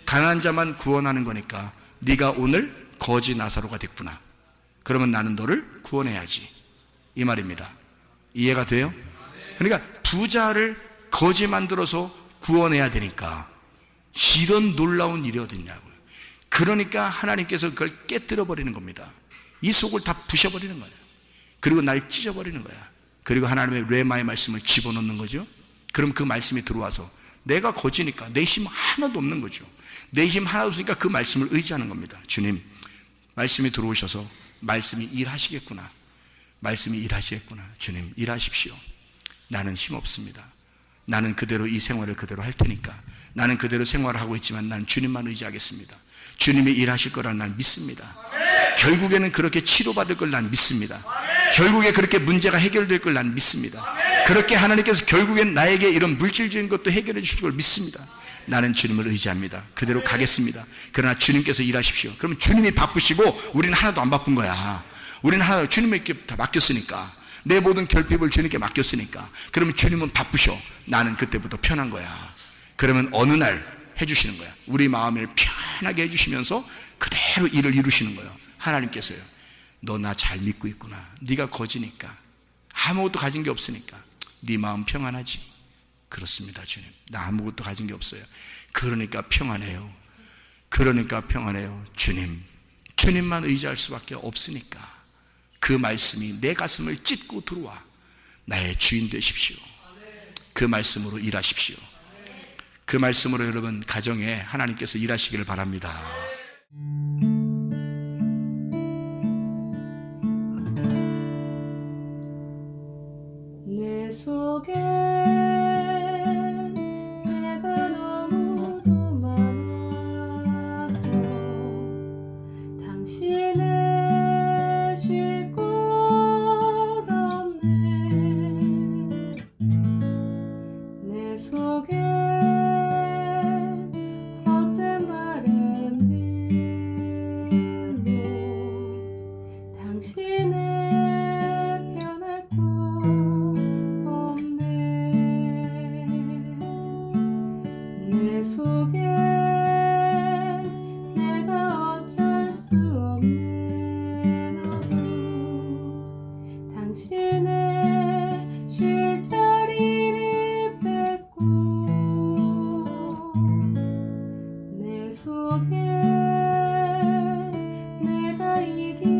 가난한 자만 구원하는 거니까 네가 오늘 거지 나사로가 됐구나. 그러면 나는 너를 구원해야지, 이 말입니다. 이해가 돼요? 그러니까 부자를 거지 만들어서 구원해야 되니까 이런 놀라운 일이 어딨냐고요. 그러니까 하나님께서 그걸 깨뜨려 버리는 겁니다. 이 속을 다 부셔버리는 거예요. 그리고 날 찢어버리는 거야. 그리고 하나님의 레마의 말씀을 집어넣는 거죠. 그럼 그 말씀이 들어와서 내가 거지니까 내 힘 하나도 없는 거죠. 내 힘 하나도 없으니까 그 말씀을 의지하는 겁니다. 주님, 말씀이 들어오셔서 말씀이 일하시겠구나. 주님 일하십시오. 나는 힘 없습니다. 나는 그대로 이 생활을 그대로 할 테니까, 나는 그대로 생활을 하고 있지만 난 주님만 의지하겠습니다. 주님이 일하실 거라 난 믿습니다. 결국에는 그렇게 치료받을 걸 난 믿습니다. 결국에 그렇게 문제가 해결될 걸 난 믿습니다. 그렇게 하나님께서 결국엔 나에게 이런 물질적인 것도 해결해 주실 걸 믿습니다. 나는 주님을 의지합니다. 그대로 가겠습니다. 그러나 주님께서 일하십시오. 그러면 주님이 바쁘시고 우리는 하나도 안 바쁜 거야. 우리는 하나 주님에게 다 맡겼으니까, 내 모든 결핍을 주님께 맡겼으니까, 그러면 주님은 바쁘셔. 나는 그때부터 편한 거야. 그러면 어느 날 해주시는 거야. 우리 마음을 편하게 해주시면서 그대로 일을 이루시는 거예요. 하나님께서요, 너 나 잘 믿고 있구나. 네가 거지니까, 아무것도 가진 게 없으니까 네 마음 평안하지? 그렇습니다. 주님, 나 아무것도 가진 게 없어요. 그러니까 평안해요. 주님만 의지할 수밖에 없으니까 그 말씀이 내 가슴을 찢고 들어와. 나의 주인 되십시오. 그 말씀으로 일하십시오. 그 말씀으로 여러분 가정에 하나님께서 일하시기를 바랍니다. 내 속에 내가 너무도 많아서 당신을 쉴 곳 없네. 내 속에 당신의 변할 곳 없네. 내 속에 내가 어쩔 수 없네. 너도 당신의 쉴 자리를 뺏고 내 속에 내가 이기